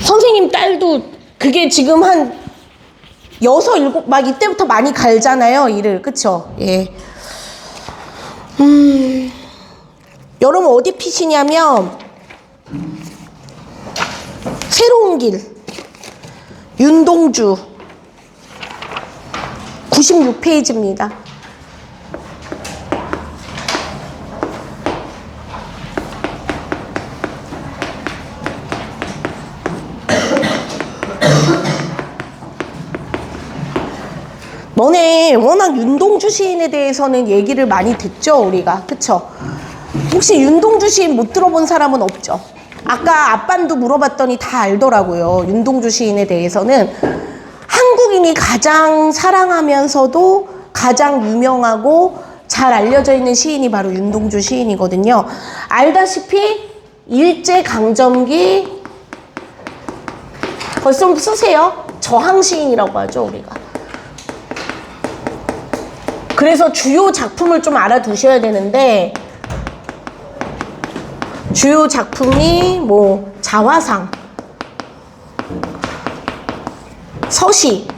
선생님 딸도 그게 지금 한 6, 7, 막 이때부터 많이 갈잖아요, 일을. 그쵸? 예. 여러분 어디 피시냐면, 새로운 길, 윤동주, 96페이지입니다. 너네 워낙 윤동주 시인에 대해서는 얘기를 많이 듣죠, 우리가. 그쵸? 혹시 윤동주 시인 못 들어본 사람은 없죠? 아까 아빤도 물어봤더니 다 알더라고요. 윤동주 시인에 대해서는 한국인이 가장 사랑하면서도 가장 유명하고 잘 알려져 있는 시인이 바로 윤동주 시인이거든요. 알다시피 일제강점기, 벌써 쓰세요. 저항시인이라고 하죠, 우리가. 그래서 주요 작품을 좀 알아두셔야 되는데, 주요 작품이 뭐 자화상, 서시,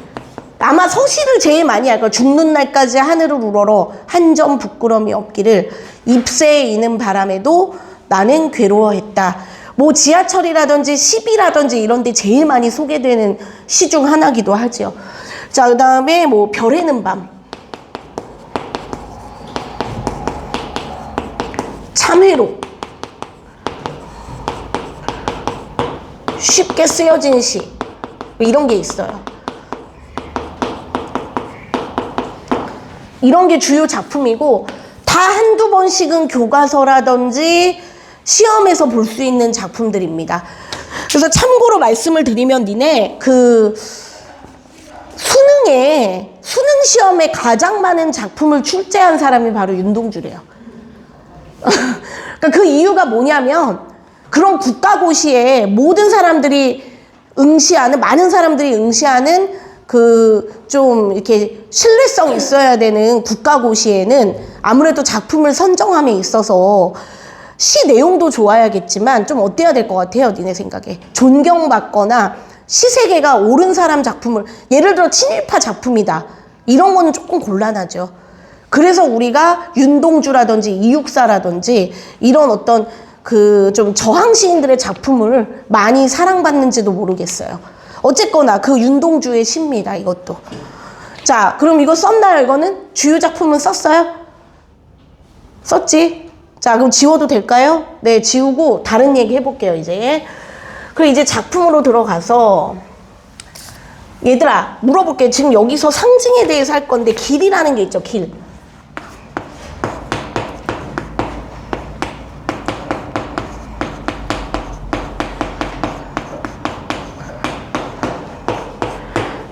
아마 서시를 제일 많이 알 거예요. 죽는 날까지 하늘을 우러러 한 점 부끄럼이 없기를, 잎새에 이는 바람에도 나는 괴로워했다. 뭐 지하철이라든지 시비라든지 이런 데 제일 많이 소개되는 시 중 하나기도 하죠. 자, 그 다음에 뭐 별에는 밤, 참회로, 쉽게 쓰여진 시, 이런 게 있어요. 이런 게 주요 작품이고, 다 한두 번씩은 교과서라든지 시험에서 볼 수 있는 작품들입니다. 그래서 참고로 말씀을 드리면, 니네 그 수능 시험에 가장 많은 작품을 출제한 사람이 바로 윤동주래요. 그러니까 그 이유가 뭐냐면, 그런 국가고시에 모든 사람들이 응시하는, 많은 사람들이 응시하는 그 좀 이렇게 신뢰성 있어야 되는 국가고시에는 아무래도 작품을 선정함에 있어서 시 내용도 좋아야겠지만 좀 어때야 될 것 같아요, 니네 생각에? 존경받거나 시세계가 옳은 사람 작품을, 예를 들어 친일파 작품이다, 이런 거는 조금 곤란하죠. 그래서 우리가 윤동주라든지 이육사라든지 이런 어떤 그 좀 저항 시인들의 작품을 많이 사랑받는지도 모르겠어요. 어쨌거나 그 윤동주의 시입니다, 이것도. 자, 그럼 이거 썼나요, 이거는? 주요 작품은 썼어요? 썼지? 자, 그럼 지워도 될까요? 네, 지우고 다른 얘기 해볼게요, 이제. 그럼 이제 작품으로 들어가서, 얘들아, 물어볼게요. 지금 여기서 상징에 대해서 할 건데, 길이라는 게 있죠, 길.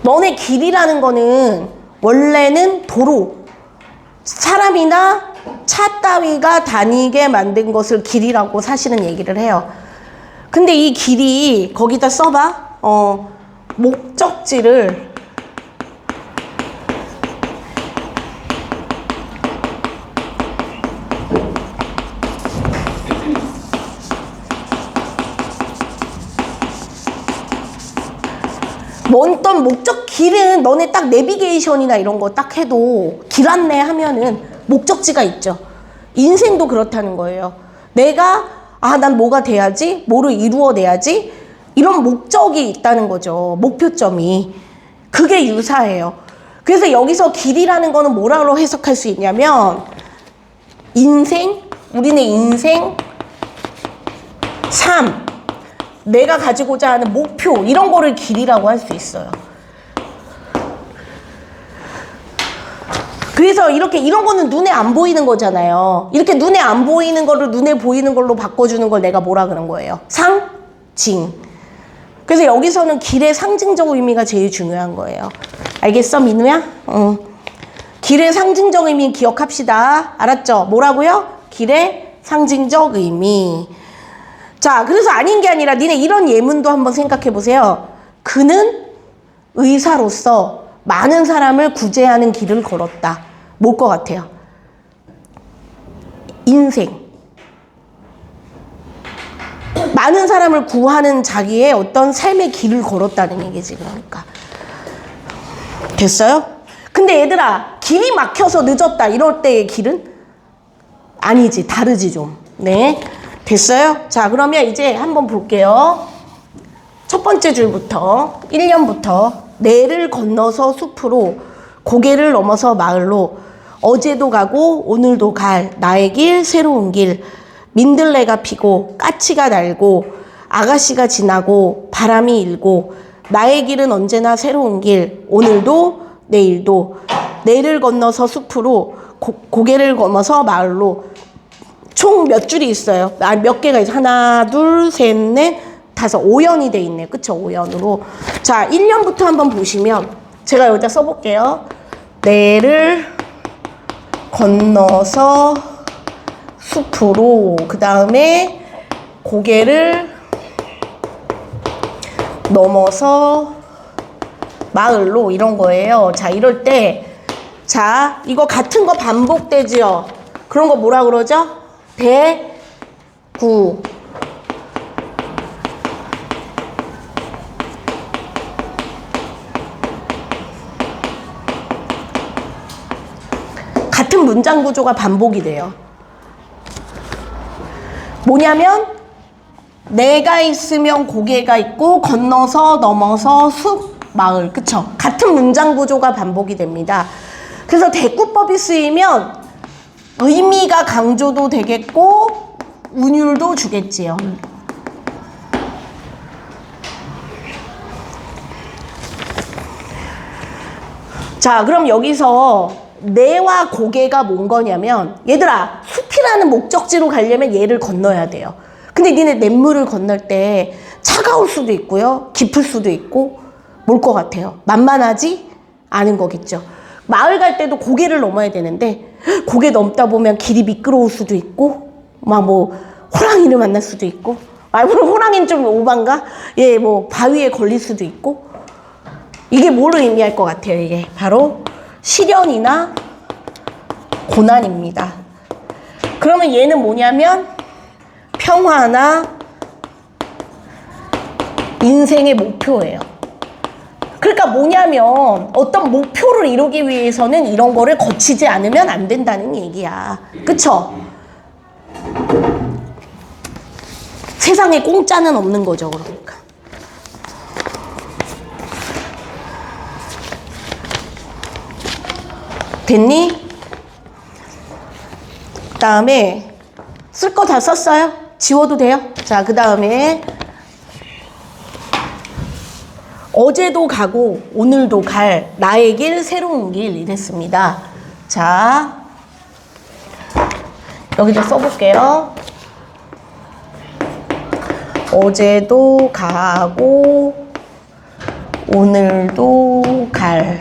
너네 길이라는 거는 원래는 도로, 사람이나 차 따위가 다니게 만든 것을 길이라고 사실은 얘기를 해요. 근데 이 길이 거기다 써봐. 목적지를 어떤 목적, 길은 너네 딱 내비게이션이나 이런 거 딱 해도 길 안내 하면은 목적지가 있죠. 인생도 그렇다는 거예요. 내가 난 뭐가 돼야지, 뭐를 이루어내야지, 이런 목적이 있다는 거죠. 목표점이. 그게 유사해요. 그래서 여기서 길이라는 거는 뭐라고 해석할 수 있냐면, 인생, 우리네 인생, 삶, 내가 가지고자 하는 목표, 이런 거를 길이라고 할 수 있어요. 그래서 이렇게, 이런 거는 눈에 안 보이는 거잖아요. 이렇게 눈에 안 보이는 거를 눈에 보이는 걸로 바꿔주는 걸 내가 뭐라 그런 거예요? 상징. 그래서 여기서는 길의 상징적 의미가 제일 중요한 거예요. 알겠어, 민우야? 길의 상징적 의미 기억합시다. 알았죠? 뭐라고요? 길의 상징적 의미. 자, 그래서 아닌 게 아니라 니네 이런 예문도 한번 생각해 보세요. 그는 의사로서 많은 사람을 구제하는 길을 걸었다. 뭘 것 같아요? 인생. 많은 사람을 구하는 자기의 어떤 삶의 길을 걸었다는 얘기지. 그러니까 됐어요? 근데 얘들아, 길이 막혀서 늦었다 이럴 때의 길은 아니지. 다르지 좀. 네, 됐어요? 자, 그러면 이제 한번 볼게요. 첫 번째 줄부터 1년부터 내를 건너서 숲으로, 고개를 넘어서 마을로, 어제도 가고 오늘도 갈 나의 길 새로운 길, 민들레가 피고 까치가 날고 아가씨가 지나고 바람이 일고, 나의 길은 언제나 새로운 길, 오늘도 내일도, 내를 건너서 숲으로, 고개를 넘어서 마을로. 총 몇 줄이 있어요? 몇 개가 있어요? 하나, 둘, 셋, 넷, 다섯, 5연이 돼 있네요. 그쵸? 5연으로. 자, 1년부터 한번 보시면 제가 여기다 써볼게요. 내를 건너서 숲으로, 그 다음에 고개를 넘어서 마을로, 이런 거예요. 자, 이럴 때, 자, 이거 같은 거 반복되지요? 그런 거 뭐라 그러죠? 대구. 같은 문장 구조가 반복이 돼요. 뭐냐면 내가 있으면 고개가 있고 건너서 넘어서 숲 마을. 그쵸? 같은 문장 구조가 반복이 됩니다. 그래서 대꾸법이 쓰이면 의미가 강조도 되겠고 운율도 주겠지요. 자, 그럼 여기서 내와 고개가 뭔 거냐면, 얘들아, 숲이라는 목적지로 가려면 얘를 건너야 돼요. 근데 니네 냇물을 건널 때 차가울 수도 있고요, 깊을 수도 있고, 뭘 것 같아요? 만만하지 않은 거겠죠. 마을 갈 때도 고개를 넘어야 되는데 고개 넘다 보면 길이 미끄러울 수도 있고, 막 뭐 호랑이를 만날 수도 있고, 물론 호랑이는 좀 오반가? 예, 뭐 바위에 걸릴 수도 있고. 이게 뭐를 의미할 것 같아요? 이게 바로 시련이나 고난입니다. 그러면 얘는 뭐냐면 평화나 인생의 목표예요. 그러니까 뭐냐면 어떤 목표를 이루기 위해서는 이런 거를 거치지 않으면 안 된다는 얘기야. 그쵸? 세상에 공짜는 없는 거죠, 그러니까. 됐니? 그 다음에 쓸 거 다 썼어요? 지워도 돼요? 자, 그 다음에 어제도 가고 오늘도 갈 나의 길 새로운 길 이랬습니다. 자, 여기다 써볼게요. 어제도 가고 오늘도 갈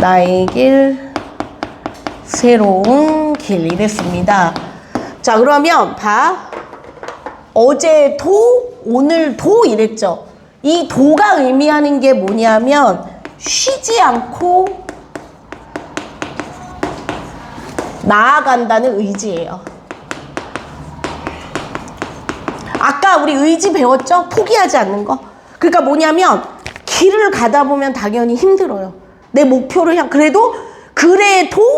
나의 길 새로운 길 이랬습니다. 자, 그러면 봐. 어제도 오늘도 이랬죠. 이 도가 의미하는 게 뭐냐면 쉬지 않고 나아간다는 의지예요. 아까 우리 의지 배웠죠? 포기하지 않는 거. 그러니까 뭐냐면 길을 가다 보면 당연히 힘들어요. 내 목표를 그래도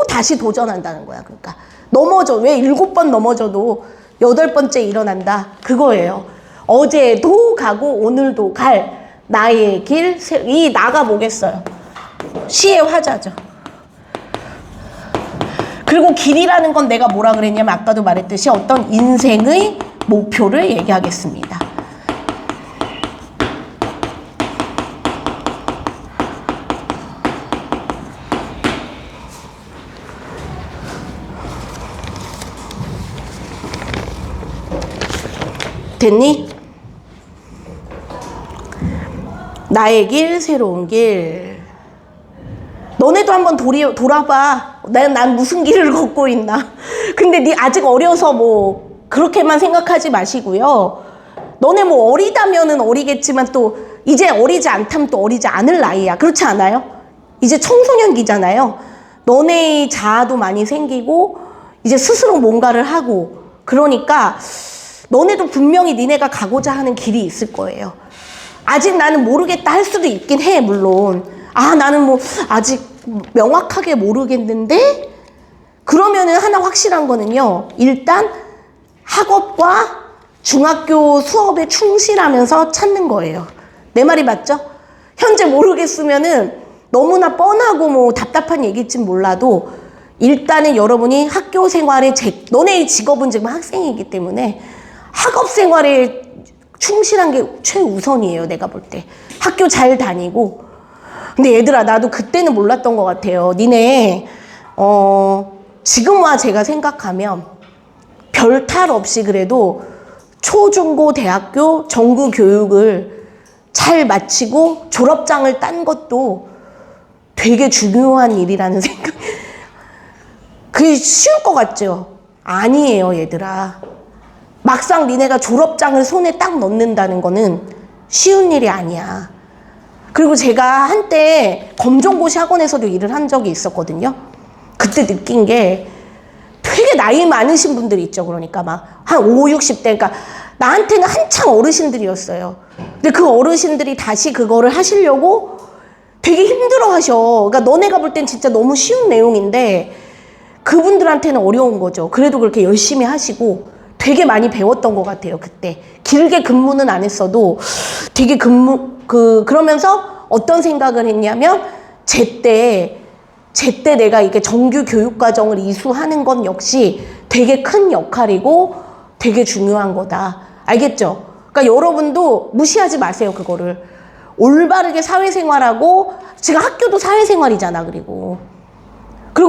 다시 도전한다는 거야. 그러니까 넘어져. 왜 7번 넘어져도 8번째 일어난다. 그거예요. 어제도 가고 오늘도 갈 나의 길. 이 나가 뭐겠어요? 시의 화자죠. 그리고 길이라는 건 내가 뭐라 그랬냐면 아까도 말했듯이 어떤 인생의 목표를 얘기하겠습니다. 됐니? 나의 길, 새로운 길. 너네도 한번 돌아봐. 난 무슨 길을 걷고 있나. 근데 네 아직 어려서 뭐 그렇게만 생각하지 마시고요. 너네 뭐 어리다면은 어리겠지만 또 이제 어리지 않다면 또 어리지 않을 나이야. 그렇지 않아요? 이제 청소년기잖아요. 너네의 자아도 많이 생기고 이제 스스로 뭔가를 하고, 그러니까 너네도 분명히 니네가 가고자 하는 길이 있을 거예요. 아직 나는 모르겠다 할 수도 있긴 해, 물론. 아, 나는 뭐 아직 명확하게 모르겠는데? 그러면은 하나 확실한 거는요. 일단 학업과 중학교 수업에 충실하면서 찾는 거예요. 내 말이 맞죠? 현재 모르겠으면은 너무나 뻔하고 뭐 답답한 얘기일진 몰라도 일단은 여러분이 학교 생활에 너네의 직업은 지금 학생이기 때문에 학업 생활에 충실한 게 최우선이에요. 내가 볼 때. 학교 잘 다니고. 근데 얘들아, 나도 그때는 몰랐던 것 같아요. 니네 지금와 제가 생각하면 별 탈 없이 그래도 초, 중, 고, 대학교 정규 교육을 잘 마치고 졸업장을 딴 것도 되게 중요한 일이라는 생각. 그게 쉬울 것 같죠? 아니에요, 얘들아. 막상 니네가 졸업장을 손에 딱 넣는다는 거는 쉬운 일이 아니야. 그리고 제가 한때 검정고시 학원에서도 일을 한 적이 있었거든요. 그때 느낀 게 되게 나이 많으신 분들 있죠. 그러니까 막 한 5, 60대. 그러니까 나한테는 한창 어르신들이었어요. 근데 그 어르신들이 다시 그거를 하시려고 되게 힘들어 하셔. 그러니까 너네가 볼 땐 진짜 너무 쉬운 내용인데 그분들한테는 어려운 거죠. 그래도 그렇게 열심히 하시고 되게 많이 배웠던 것 같아요. 그때. 길게 근무는 안 했어도 되게 그러면서 어떤 생각을 했냐면 제때 내가 이게 정규 교육 과정을 이수하는 건 역시 되게 큰 역할이고 되게 중요한 거다. 알겠죠? 그러니까 여러분도 무시하지 마세요, 그거를. 올바르게 사회생활하고 지금 학교도 사회생활이잖아. 그리고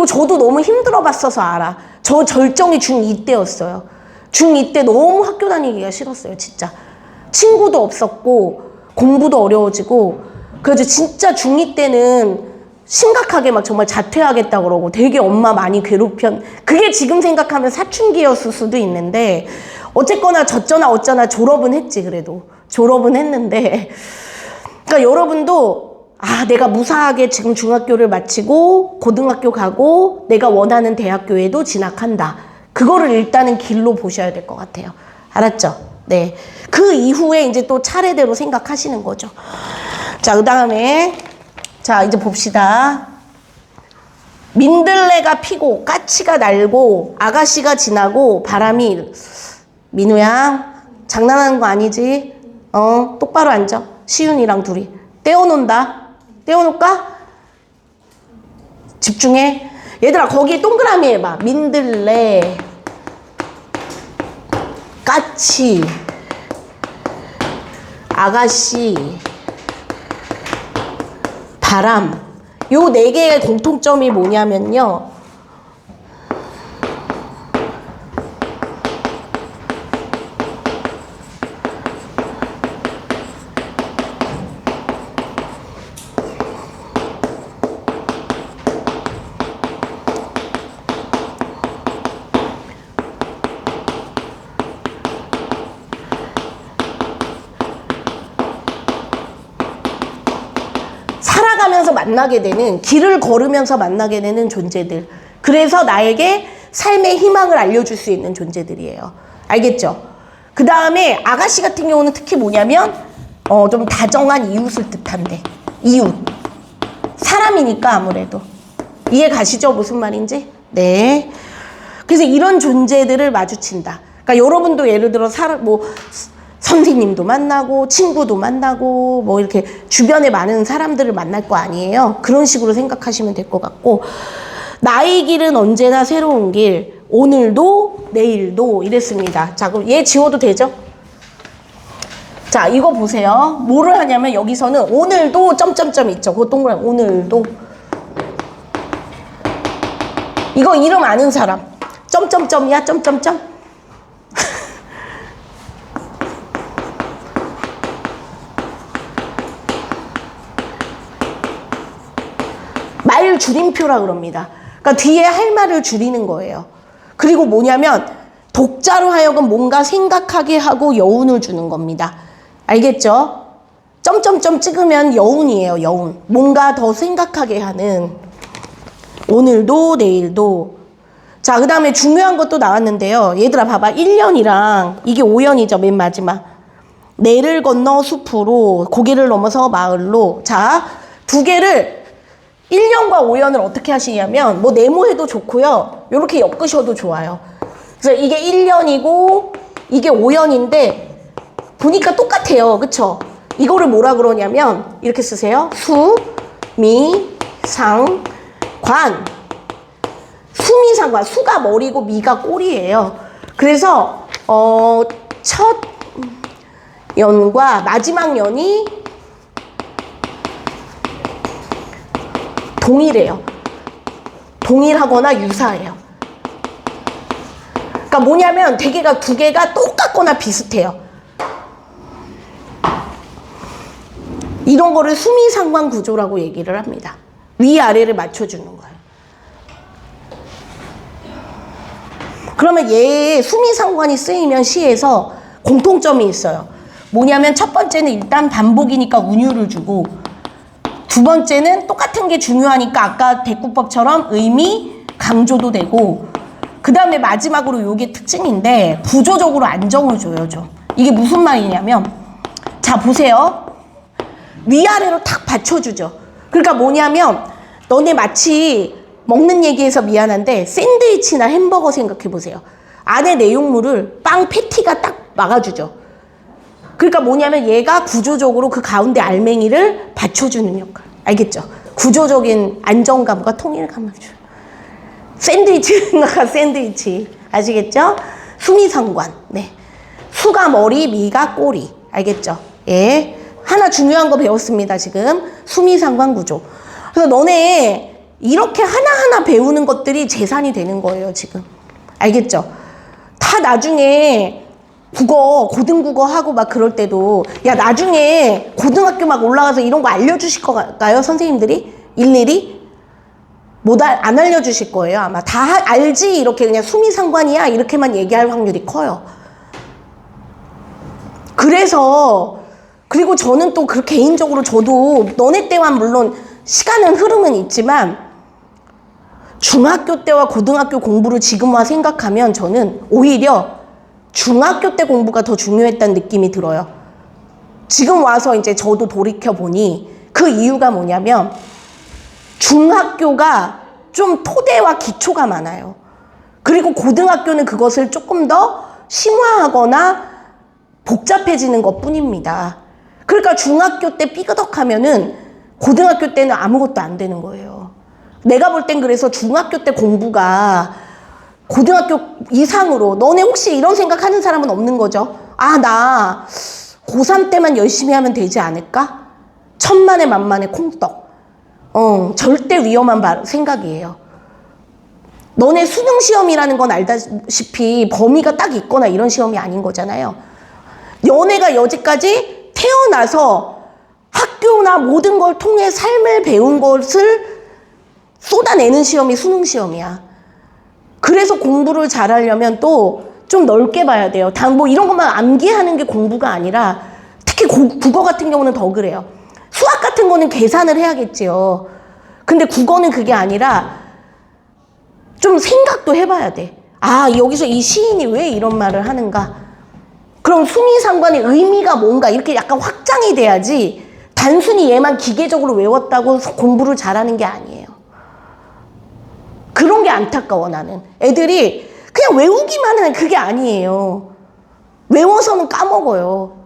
저도 너무 힘들어 봤어서 알아. 저 절정이 중2 때였어요. 중2 때 너무 학교 다니기가 싫었어요, 진짜. 친구도 없었고 공부도 어려워지고. 그래서 진짜 중2 때는 심각하게 막 정말 자퇴하겠다 그러고 되게 엄마 많이 그게 지금 생각하면 사춘기였을 수도 있는데 어쨌거나 어쩌나 졸업은 했지. 그래도 졸업은 했는데, 그러니까 여러분도 내가 무사하게 지금 중학교를 마치고 고등학교 가고 내가 원하는 대학교에도 진학한다. 그거를 일단은 길로 보셔야 될 것 같아요. 알았죠? 네. 그 이후에 이제 또 차례대로 생각하시는 거죠. 자, 그 다음에 자, 이제 봅시다. 민들레가 피고 까치가 날고 아가씨가 지나고 바람이. 민우야, 장난하는 거 아니지? 똑바로 앉아. 시윤이랑 둘이 떼어놓는다. 떼어놓을까? 집중해. 얘들아, 거기에 동그라미 해봐. 민들레, 까치, 아가씨, 바람. 요 네 개의 공통점이 뭐냐면요. 살아가면서 만나게 되는, 길을 걸으면서 만나게 되는 존재들. 그래서 나에게 삶의 희망을 알려줄 수 있는 존재들이에요. 알겠죠? 그 다음에 아가씨 같은 경우는 특히 뭐냐면 좀 다정한 이웃을 뜻한대. 이웃. 사람이니까 아무래도. 이해 가시죠? 무슨 말인지? 네. 그래서 이런 존재들을 마주친다. 그러니까 여러분도 예를 들어 선생님도 만나고 친구도 만나고 뭐 이렇게 주변에 많은 사람들을 만날 거 아니에요. 그런 식으로 생각하시면 될 것 같고, 나의 길은 언제나 새로운 길, 오늘도 내일도 이랬습니다. 자, 그럼 얘 지워도 되죠? 자, 이거 보세요. 뭐를 하냐면 여기서는 오늘도 점점점 있죠. 그 동그라미 오늘도. 이거 이름 아는 사람. 점점점이야, 점점점. 말 줄임표라 그럽니다. 그러니까 뒤에 할 말을 줄이는 거예요. 그리고 뭐냐면 독자로 하여금 뭔가 생각하게 하고 여운을 주는 겁니다. 알겠죠? 점점점 찍으면 여운이에요, 여운. 뭔가 더 생각하게 하는. 오늘도 내일도. 자, 그 다음에 중요한 것도 나왔는데요. 얘들아 봐봐. 1년이랑 이게 5년이죠. 맨 마지막. 내를 건너 숲으로, 고개를 넘어서 마을로. 자, 두 개를 1년과 5년을 어떻게 하시냐면 뭐 네모해도 좋고요. 이렇게 엮으셔도 좋아요. 그래서 이게 1년이고 이게 5년인데 보니까 똑같아요. 그쵸? 이거를 뭐라 그러냐면 이렇게 쓰세요. 수, 미, 상, 관. 수미상관. 수가 머리고 미가 꼬리예요. 그래서 첫 연과 마지막 연이 동일해요. 동일하거나 유사해요. 그러니까 뭐냐면 대개가 두 개가 똑같거나 비슷해요. 이런 거를 수미상관 구조라고 얘기를 합니다. 위아래를 맞춰주는 거예요. 그러면 얘의 수미상관이 쓰이면 시에서 공통점이 있어요. 뭐냐면 첫 번째는 일단 반복이니까 운율을 주고, 두 번째는 똑같은 게 중요하니까 아까 대꾸법처럼 의미 강조도 되고, 그 다음에 마지막으로 요게 특징인데 구조적으로 안정을 줘요. 좀 이게 무슨 말이냐면, 자 보세요. 위아래로 탁 받쳐주죠. 그러니까 뭐냐면 너네 마치 먹는 얘기해서 미안한데 샌드위치나 햄버거 생각해 보세요. 안에 내용물을 빵 패티가 딱 막아주죠. 그러니까 뭐냐면 얘가 구조적으로 그 가운데 알맹이를 받쳐주는 역할. 알겠죠? 구조적인 안정감과 통일감을 줘요. 샌드위치 생각한 샌드위치. 아시겠죠? 수미상관. 네. 수가 머리, 미가 꼬리. 알겠죠? 예. 하나 중요한 거 배웠습니다, 지금. 수미상관 구조. 그래서 너네 이렇게 하나하나 배우는 것들이 재산이 되는 거예요, 지금. 알겠죠? 다 나중에 국어, 고등국어 하고 막 그럴 때도, 야, 나중에 고등학교 막 올라가서 이런 거 알려주실 거가요, 선생님들이? 일일이? 안 알려주실 거예요, 아마. 다 알지? 이렇게 그냥 수미상관이야? 이렇게만 얘기할 확률이 커요. 그래서, 그리고 저는 또 그 개인적으로 저도 너네 때와 물론 시간은 흐름은 있지만 중학교 때와 고등학교 공부를 지금 와 생각하면 저는 오히려 중학교 때 공부가 더 중요했다는 느낌이 들어요. 지금 와서 이제 저도 돌이켜보니 그 이유가 뭐냐면 중학교가 좀 토대와 기초가 많아요. 그리고 고등학교는 그것을 조금 더 심화하거나 복잡해지는 것 뿐입니다. 그러니까 중학교 때 삐그덕하면은 고등학교 때는 아무것도 안 되는 거예요. 내가 볼 땐 그래서 중학교 때 공부가 고등학교 이상으로, 너네 혹시 이런 생각하는 사람은 없는 거죠? 아, 나 고3 때만 열심히 하면 되지 않을까? 천만에 만만에 콩떡. 절대 위험한 생각이에요. 너네 수능 시험이라는 건 알다시피 범위가 딱 있거나 이런 시험이 아닌 거잖아요. 너네가 여지까지 태어나서 학교나 모든 걸 통해 삶을 배운 것을 쏟아내는 시험이 수능 시험이야. 그래서 공부를 잘하려면 또 좀 넓게 봐야 돼요. 뭐 이런 것만 암기하는 게 공부가 아니라, 특히 국어 같은 경우는 더 그래요. 수학 같은 거는 계산을 해야겠지요. 근데 국어는 그게 아니라 좀 생각도 해봐야 돼. 아, 여기서 이 시인이 왜 이런 말을 하는가? 그럼 수미상관의 의미가 뭔가 이렇게 약간 확장이 돼야지 단순히 얘만 기계적으로 외웠다고 공부를 잘하는 게 아니에요. 그런 게 안타까워, 나는. 애들이 그냥 외우기만 하는, 그게 아니에요. 외워서는 까먹어요.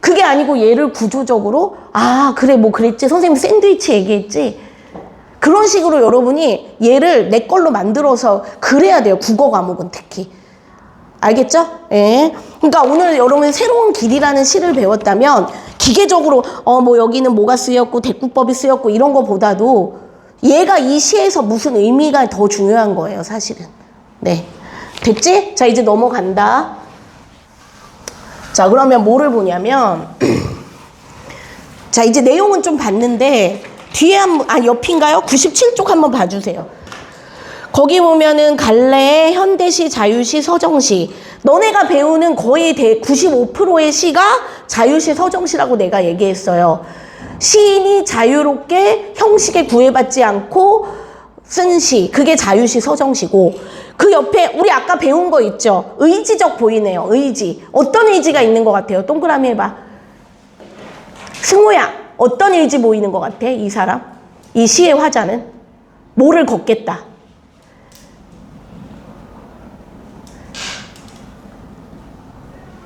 그게 아니고 얘를 구조적으로, 아, 그래, 뭐 그랬지. 선생님 샌드위치 얘기했지. 그런 식으로 여러분이 얘를 내 걸로 만들어서 그래야 돼요. 국어 과목은 특히. 알겠죠? 예. 그러니까 오늘 여러분 새로운 길이라는 시를 배웠다면 기계적으로 뭐 여기는 뭐가 쓰였고 대꾸법이 쓰였고 이런 거보다도 얘가 이 시에서 무슨 의미가 더 중요한 거예요, 사실은. 네. 됐지? 자, 이제 넘어간다. 자, 그러면 뭐를 보냐면 자, 이제 내용은 좀 봤는데 뒤에 옆인가요? 97쪽 한번 봐주세요. 거기 보면은 갈래, 현대시, 자유시, 서정시. 너네가 배우는 거의 95%의 시가 자유시, 서정시라고 내가 얘기했어요. 시인이 자유롭게 형식에 구애받지 않고 쓴 시, 그게 자유시, 서정시고, 그 옆에 우리 아까 배운 거 있죠? 의지적 보이네요. 의지. 어떤 의지가 있는 것 같아요? 동그라미 해봐. 승우야, 어떤 의지 보이는 것 같아? 이 사람? 이 시의 화자는? 뭐를 걷겠다.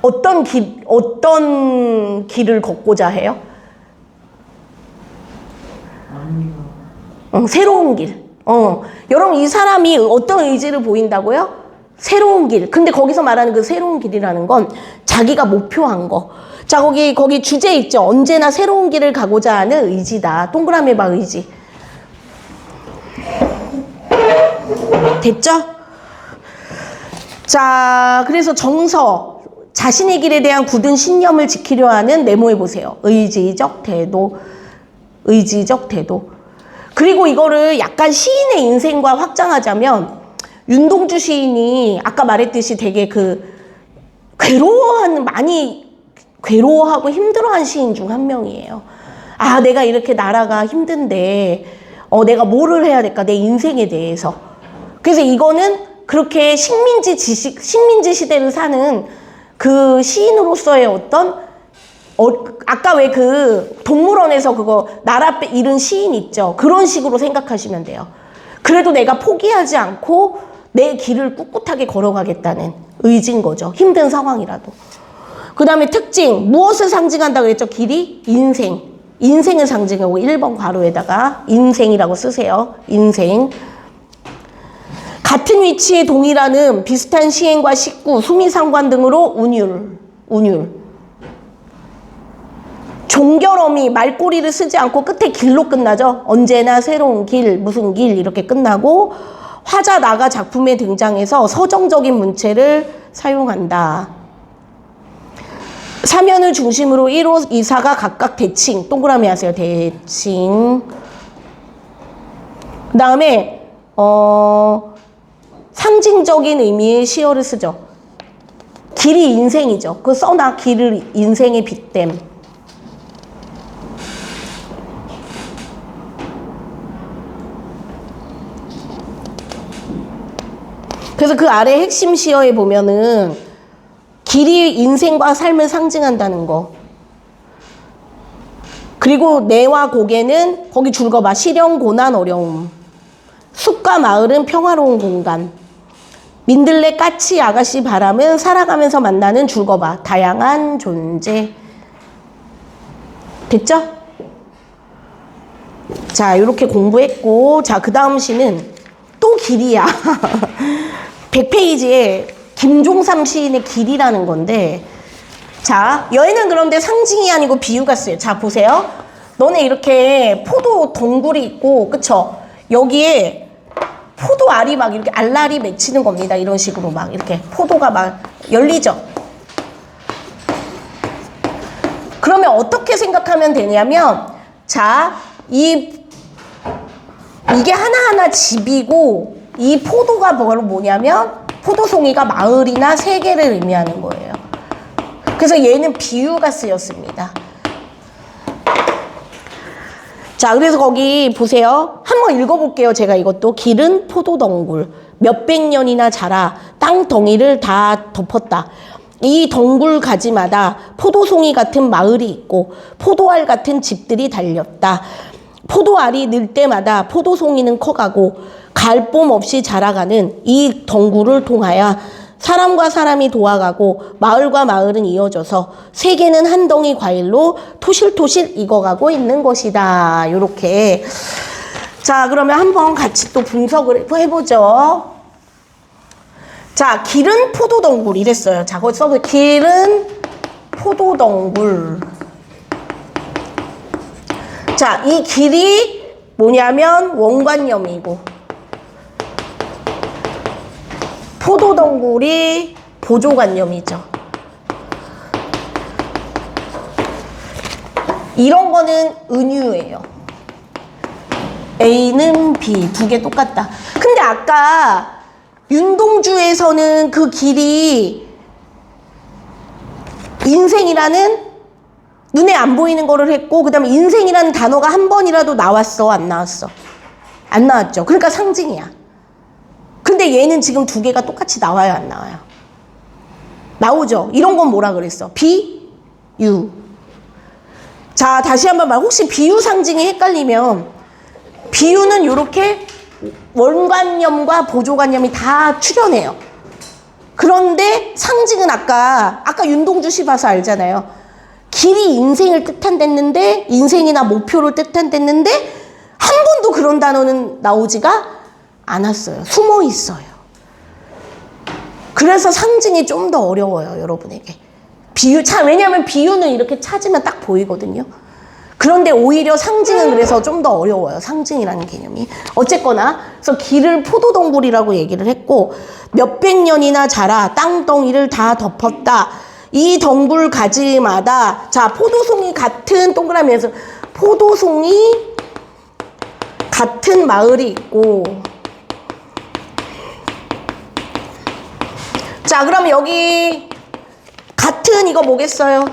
어떤 길을 걷고자 해요? 새로운 길. 여러분, 이 사람이 어떤 의지를 보인다고요? 새로운 길. 근데 거기서 말하는 그 새로운 길이라는 건 자기가 목표한 거. 자, 거기 주제 있죠? 언제나 새로운 길을 가고자 하는 의지다. 동그라미 봐, 의지. 됐죠? 자, 그래서 정서. 자신의 길에 대한 굳은 신념을 지키려 하는 메모해 보세요. 의지적 태도. 의지적 태도. 그리고 이거를 약간 시인의 인생과 확장하자면 윤동주 시인이 아까 말했듯이 되게 많이 괴로워하고 힘들어한 시인 중 한 명이에요. 아, 내가 이렇게 나라가 힘든데 내가 뭐를 해야 될까? 내 인생에 대해서. 그래서 이거는 그렇게 식민지 시대를 사는 그 시인으로서의 아까 왜 그 동물원에서 그거 나라 잃은 시인 있죠? 그런 식으로 생각하시면 돼요. 그래도 내가 포기하지 않고 내 길을 꿋꿋하게 걸어가겠다는 의지인 거죠. 힘든 상황이라도. 그 다음에 특징, 무엇을 상징한다고 그랬죠? 길이? 인생. 인생을 상징하고 1번 괄호에다가 인생이라고 쓰세요. 인생. 같은 위치에 동일하는 비슷한 시행과 식구, 수미상관 등으로 운율. 종결어미, 말꼬리를 쓰지 않고 끝에 길로 끝나죠. 언제나 새로운 길, 무슨 길 이렇게 끝나고 화자 나가 작품에 등장해서 서정적인 문체를 사용한다. 사면을 중심으로 1호, 2사가 각각 대칭, 동그라미 하세요. 대칭. 그 다음에 상징적인 의미의 시어를 쓰죠. 길이 인생이죠. 그 써나 길을 인생에 빗댐. 그래서 그 아래 핵심 시어에 보면은 길이 인생과 삶을 상징한다는 거. 그리고 내와 고개는 거기 줄거봐. 시련, 고난, 어려움. 숲과 마을은 평화로운 공간. 민들레, 까치, 아가씨, 바람은 살아가면서 만나는 줄거봐. 다양한 존재. 됐죠? 자, 이렇게 공부했고, 자, 그 다음 시는 또 길이야. 100페이지에 김종삼 시인의 길이라는 건데, 자, 여기는 그런데 상징이 아니고 비유가 쓰여요. 자, 보세요. 너네 이렇게 포도 덩굴이 있고, 그쵸? 여기에 포도 알이 막 이렇게 알알이 맺히는 겁니다. 이런 식으로 막 이렇게 포도가 막 열리죠. 그러면 어떻게 생각하면 되냐면, 자, 이게 하나하나 집이고, 이 포도가 바로 뭐냐면 포도송이가 마을이나 세계를 의미하는 거예요. 그래서 얘는 비유가 쓰였습니다. 자, 그래서 거기 보세요. 한번 읽어볼게요. 제가 이것도. 길은 포도덩굴 몇백 년이나 자라 땅 덩이를 다 덮었다. 이 덩굴 가지마다 포도송이 같은 마을이 있고 포도알 같은 집들이 달렸다. 포도알이 늘 때마다 포도송이는 커가고 갈봄 없이 자라가는 이 덩굴을 통하여 사람과 사람이 도와가고 마을과 마을은 이어져서 세계는 한 덩이 과일로 토실토실 익어가고 있는 것이다. 요렇게. 자, 그러면 한번 같이 또 분석을 해보죠. 자, 길은 포도덩굴 이랬어요. 자, 거기 써서 길은 포도덩굴. 자, 이 길이 뭐냐면 원관념이고 포도덩굴이 보조관념이죠. 이런 거는 은유예요. A는 B 두 개 똑같다. 근데 아까 윤동주에서는 그 길이 인생이라는 눈에 안 보이는 거를 했고 그 다음에 인생이라는 단어가 한 번이라도 나왔어? 안 나왔어? 안 나왔죠. 그러니까 상징이야. 근데 근데 얘는 지금 두 개가 똑같이 나와요, 안 나와요? 나오죠? 이런 건 뭐라 그랬어? 비유. 자, 다시 한번 말. 혹시 비유 상징이 헷갈리면 비유는 이렇게 원관념과 보조관념이 다 출현해요. 그런데 상징은 아까 윤동주 씨 봐서 알잖아요. 길이 인생을 뜻한댔는데, 인생이나 목표를 뜻한댔는데 한 번도 그런 단어는 나오지가 않았어요. 숨어 있어요. 그래서 상징이 좀 더 어려워요, 여러분에게. 비유, 왜냐하면 비유는 이렇게 찾으면 딱 보이거든요. 그런데 오히려 상징은 그래서 좀 더 어려워요. 상징이라는 개념이. 어쨌거나, 그래서 길을 포도동굴이라고 얘기를 했고, 몇백 년이나 자라 땅덩이를 다 덮었다. 이 덩굴 가지마다, 자, 포도송이 같은 동그라미에서, 포도송이 같은 마을이 있고, 자, 그럼 여기 같은 이거 뭐겠어요?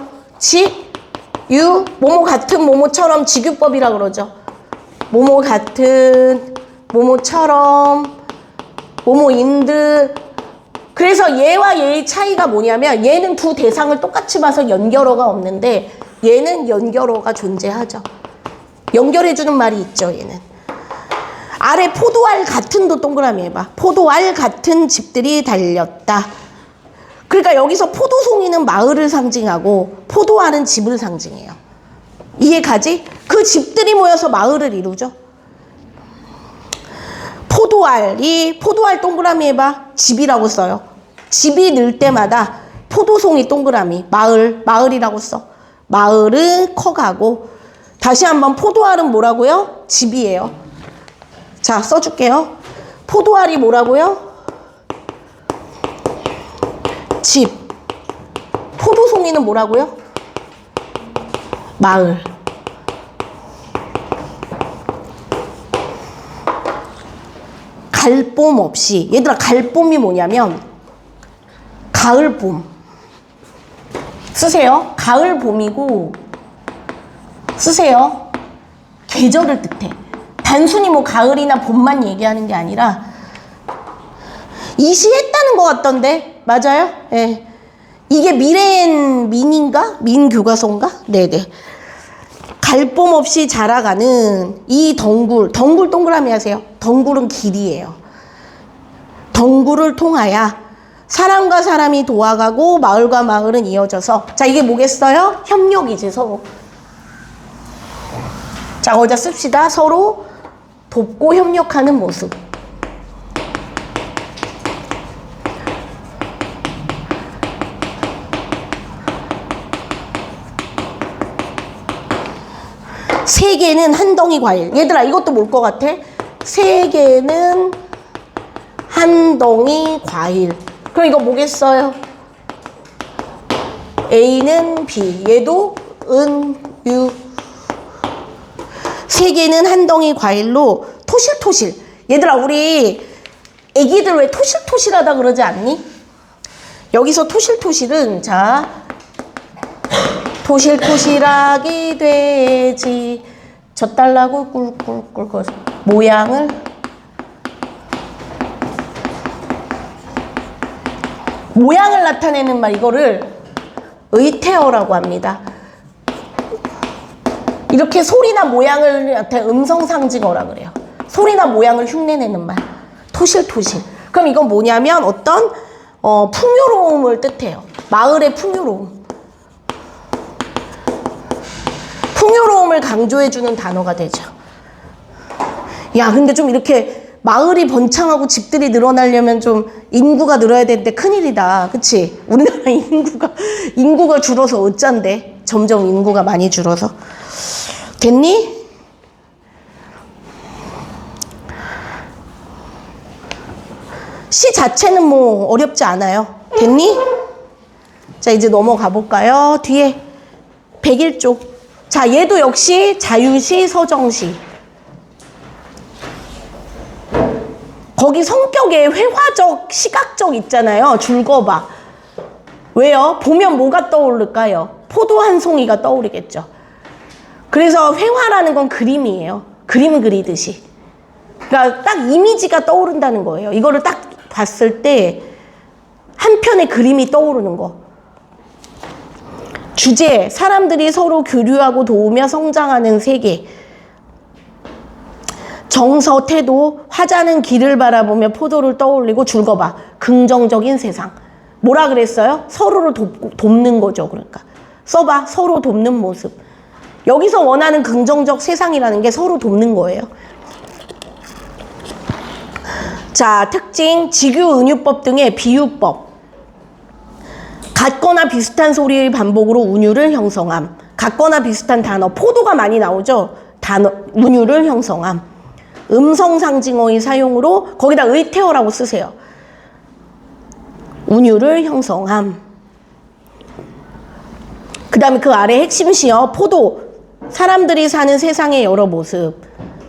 뭐뭐 같은 뭐뭐처럼 직유법이라 그러죠. 뭐뭐 같은 뭐뭐처럼 뭐뭐인 듯. 그래서 얘와 얘의 차이가 뭐냐면 얘는 두 대상을 똑같이 봐서 연결어가 없는데 얘는 연결어가 존재하죠. 연결해주는 말이 있죠, 얘는. 아래 포도알 같은도 동그라미 해봐. 포도알 같은 집들이 달렸다. 그러니까 여기서 포도송이는 마을을 상징하고 포도알은 집을 상징해요. 이해가지? 그 집들이 모여서 마을을 이루죠. 포도알 동그라미 해봐. 집이라고 써요. 집이 늘 때마다 포도송이 동그라미, 마을이라고 써. 마을은 커가고. 다시 한번 포도알은 뭐라고요? 집이에요. 자, 써줄게요. 포도알이 뭐라고요? 집. 포도송이는 뭐라고요? 마을. 갈봄 없이. 얘들아, 갈봄이 뭐냐면 가을봄. 쓰세요. 가을봄이고 쓰세요. 계절을 뜻해. 단순히 뭐 가을이나 봄만 얘기하는 게 아니라 이시했다는 것 같던데. 맞아요? 예. 이게 미래엔 민인가? 민교과서인가? 네네. 갈봄 없이 자라가는 이 덩굴 동그라미 하세요. 덩굴은 길이에요. 덩굴을 통하여 사람과 사람이 도와가고 마을과 마을은 이어져서. 자, 이게 뭐겠어요? 협력이지, 서로. 자, 거기다 씁시다. 서로 돕고 협력하는 모습. 세계는 한 덩이 과일. 얘들아, 이것도 뭘 것 같아? 세계는 한 덩이 과일. 그럼 이거 뭐겠어요? A는 B. 얘도 은, 유. 세계는 한 덩이 과일로 토실토실. 얘들아, 우리 애기들 왜 토실토실하다 그러지 않니? 여기서 토실토실은, 자, 토실토실하게 되지. 젖달라고 꿀꿀꿀 모양을 나타내는 말, 이거를 의태어라고 합니다. 이렇게 소리나 모양을 나타내는 음성상징어라 그래요. 소리나 모양을 흉내내는 말, 토실토실. 그럼 이건 뭐냐면 어떤 풍요로움을 뜻해요. 마을의 풍요로움. 풍요로움을 강조해주는 단어가 되죠. 야, 근데 좀 이렇게 마을이 번창하고 집들이 늘어나려면 좀 인구가 늘어야 되는데 큰일이다. 그치? 우리나라 인구가 줄어서 어쩐데? 점점 인구가 많이 줄어서. 됐니? 시 자체는 뭐 어렵지 않아요. 됐니? 자, 이제 넘어가 볼까요? 뒤에 101쪽. 자, 얘도 역시 자유시, 서정시. 거기 성격에 회화적, 시각적 있잖아요. 줄거봐. 왜요? 보면 뭐가 떠오를까요? 포도 한 송이가 떠오르겠죠. 그래서 회화라는 건 그림이에요. 그림 그리듯이. 그러니까 딱 이미지가 떠오른다는 거예요. 이거를 딱 봤을 때 한 편의 그림이 떠오르는 거. 주제, 사람들이 서로 교류하고 도우며 성장하는 세계. 정서, 태도, 화자는 길을 바라보며 포도를 떠올리고 줄거봐. 긍정적인 세상. 뭐라 그랬어요? 서로를 돕는 거죠. 그러니까 써봐. 서로 돕는 모습. 여기서 원하는 긍정적 세상이라는 게 서로 돕는 거예요. 자, 특징, 직유, 은유법 등의 비유법. 같거나 비슷한 소리의 반복으로 운유를 형성함. 같거나 비슷한 단어, 포도가 많이 나오죠. 단어, 운유를 형성함. 음성 상징어의 사용으로 거기다 의태어라고 쓰세요. 운유를 형성함. 그 다음에 그 아래 핵심 시어, 포도, 사람들이 사는 세상의 여러 모습.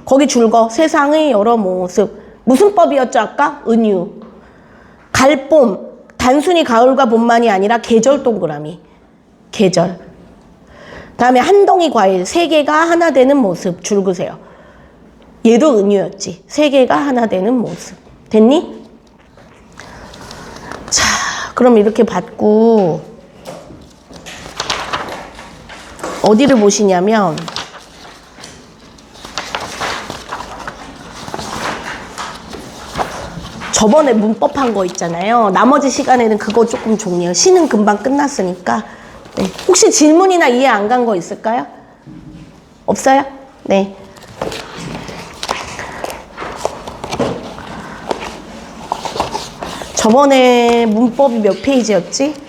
거기 줄거, 세상의 여러 모습. 무슨 법이었죠 아까? 은유. 갈봄, 단순히 가을과 봄만이 아니라 계절 동그라미. 계절. 다음에 한 덩이 과일, 세 개가 하나 되는 모습. 줄그세요. 얘도 은유였지. 세 개가 하나 되는 모습. 됐니? 자, 그럼 이렇게 받고 어디를 보시냐면 저번에 문법 한 거 있잖아요. 나머지 시간에는 그거 조금 종이에요. 시는 금방 끝났으니까. 네. 혹시 질문이나 이해 안 간 거 있을까요? 없어요? 네. 저번에 문법이 몇 페이지였지?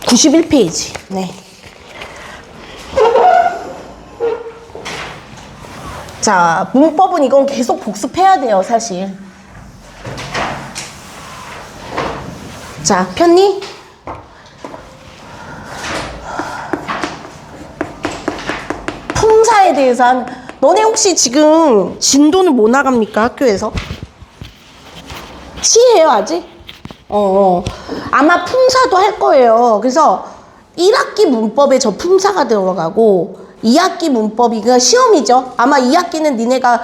(91페이지) 네. 자, 문법은 이건 계속 복습해야 돼요, 사실. 자, 폈니? 품사에 대해서 너네 혹시 지금 진도는 뭐 나갑니까, 학교에서? 시예요, 아직? 아마 품사도 할 거예요. 그래서 1학기 문법에 저 품사가 들어가고 2학기 문법이 그 시험이죠. 아마 2학기는 니네가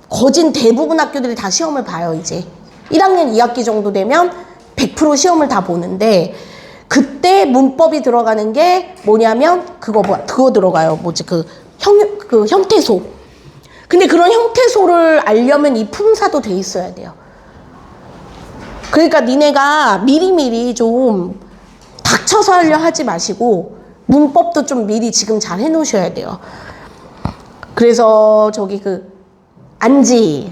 거진 대부분 학교들이 다 시험을 봐요, 이제. 1학년 2학기 정도 되면 100% 시험을 다 보는데 그때 문법이 들어가는 게 뭐냐면 그거 들어가요. 그 형태소. 근데 그런 형태소를 알려면 이 품사도 돼 있어야 돼요. 그러니까 니네가 미리미리 좀 닥쳐서 하려 하지 마시고 문법도 좀 미리 지금 잘 해놓으셔야 돼요. 그래서 저기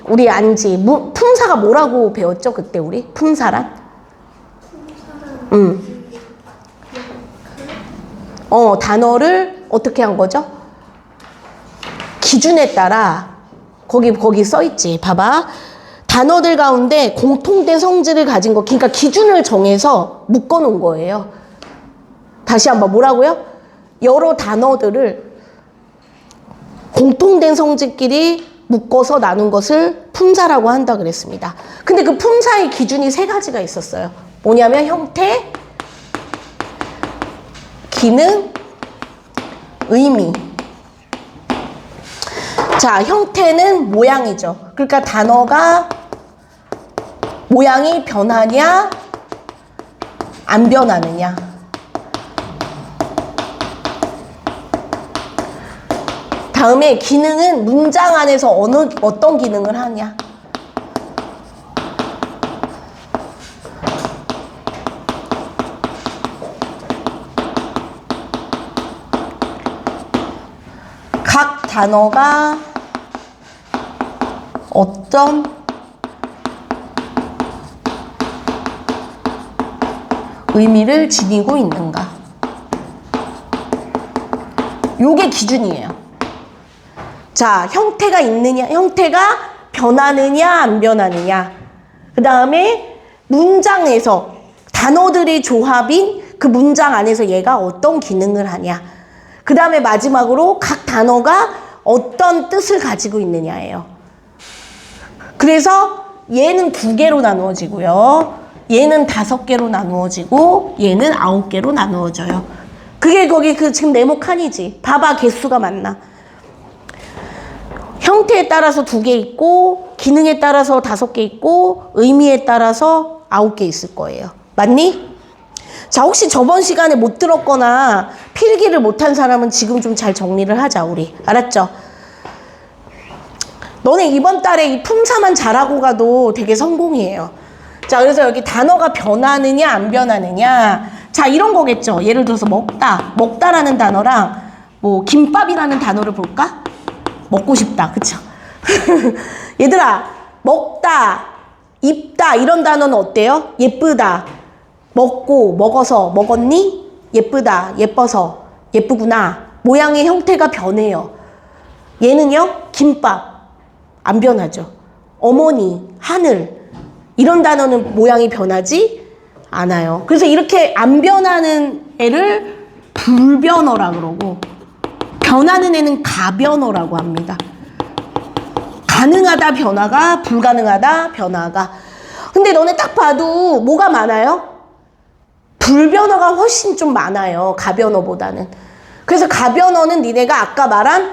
우리 안지 품사가 뭐라고 배웠죠 그때 우리? 품사란? 단어를 어떻게 한 거죠? 기준에 따라 거기 써있지. 봐봐. 단어들 가운데 공통된 성질을 가진 거, 그러니까 기준을 정해서 묶어놓은 거예요. 다시 한번 뭐라고요? 여러 단어들을 공통된 성질끼리 묶어서 나눈 것을 품사라고 한다 그랬습니다. 근데 그 품사의 기준이 3가지가 있었어요. 뭐냐면 형태, 기능, 의미. 자, 형태는 모양이죠. 그러니까 단어가 모양이 변하냐, 안 변하느냐. 다음에 기능은 문장 안에서 어떤 기능을 하냐. 각 단어가 어떤 의미를 지니고 있는가. 요게 기준이에요. 자, 형태가 있느냐, 형태가 변하느냐, 안 변하느냐. 그 다음에 문장에서 단어들의 조합인 그 문장 안에서 얘가 어떤 기능을 하냐. 그 다음에 마지막으로 각 단어가 어떤 뜻을 가지고 있느냐예요. 그래서 얘는 2개로 나누어지고요. 얘는 5개로 나누어지고 얘는 9개로 나누어져요. 그게 거기 그 지금 네모 칸이지. 봐봐, 개수가 맞나. 형태에 따라서 2개 있고 기능에 따라서 5개 있고 의미에 따라서 9개 있을 거예요. 맞니? 자, 혹시 저번 시간에 못 들었거나 필기를 못한 사람은 지금 좀 잘 정리를 하자, 우리. 알았죠? 너네 이번 달에 이 품사만 잘하고 가도 되게 성공이에요. 자, 그래서 여기 단어가 변하느냐 안 변하느냐. 자, 이런 거겠죠. 예를 들어서 먹다. 먹다라는 단어랑 뭐 김밥이라는 단어를 볼까? 먹고 싶다. 그쵸? 얘들아, 먹다, 입다 이런 단어는 어때요? 예쁘다. 먹고, 먹어서, 먹었니? 예쁘다, 예뻐서, 예쁘구나. 모양의 형태가 변해요. 얘는요, 김밥. 안 변하죠. 어머니, 하늘. 이런 단어는 모양이 변하지 않아요. 그래서 이렇게 안 변하는 애를 불변어라 그러고, 변하는 애는 가변어라고 합니다. 가능하다 변화가, 불가능하다 변화가. 근데 너네 딱 봐도 뭐가 많아요? 불변어가 훨씬 좀 많아요. 가변어보다는. 그래서 가변어는 니네가 아까 말한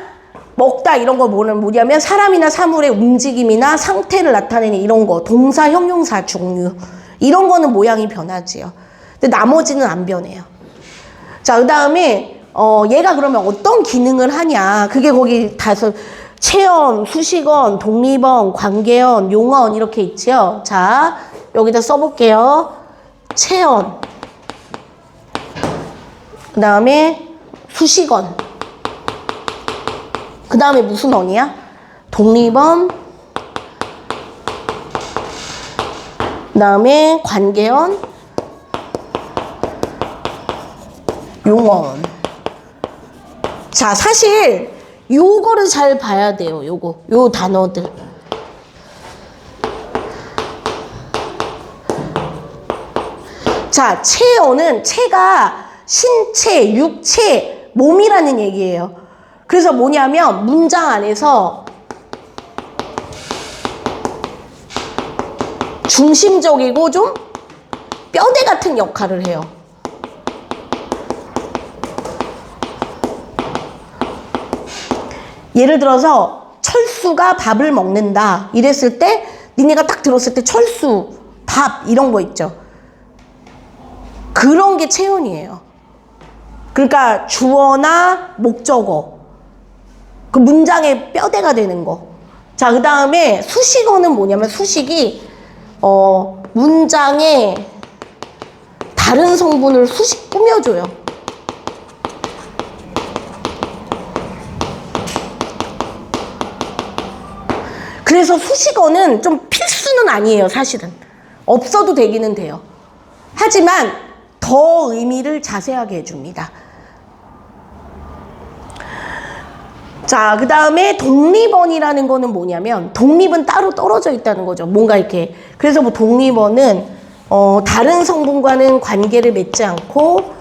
먹다 이런 거 뭐냐면 사람이나 사물의 움직임이나 상태를 나타내는 이런 거. 동사, 형용사, 종류. 이런 거는 모양이 변하지요. 근데 나머지는 안 변해요. 자, 그 다음에 얘가 그러면 어떤 기능을 하냐. 그게 거기 다섯 체언, 수식언, 독립언, 관계언, 용언 이렇게 있지요. 자, 여기다 써볼게요. 체언. 그 다음에 수식언. 그 다음에 무슨 언이야? 독립언. 그 다음에 관계언. 용언. 자, 사실 요거를 잘 봐야 돼요. 요 단어들. 자, 체어는 체가 신체, 육체, 몸이라는 얘기예요. 그래서 뭐냐면 문장 안에서 중심적이고 좀 뼈대 같은 역할을 해요. 예를 들어서 철수가 밥을 먹는다 이랬을 때 니네가 딱 들었을 때 철수, 밥 이런 거 있죠. 그런 게 체언이에요. 그러니까 주어나 목적어 그 문장의 뼈대가 되는 거. 자, 그 다음에 수식어는 뭐냐면 수식이 문장에 다른 성분을 수식 꾸며줘요. 그래서 수식어는 좀 필수는 아니에요, 사실은. 없어도 되기는 돼요. 하지만 더 의미를 자세하게 해줍니다. 자, 그 다음에 독립언이라는 거는 뭐냐면 독립은 따로 떨어져 있다는 거죠. 뭔가 이렇게. 그래서 뭐 독립언은 다른 성분과는 관계를 맺지 않고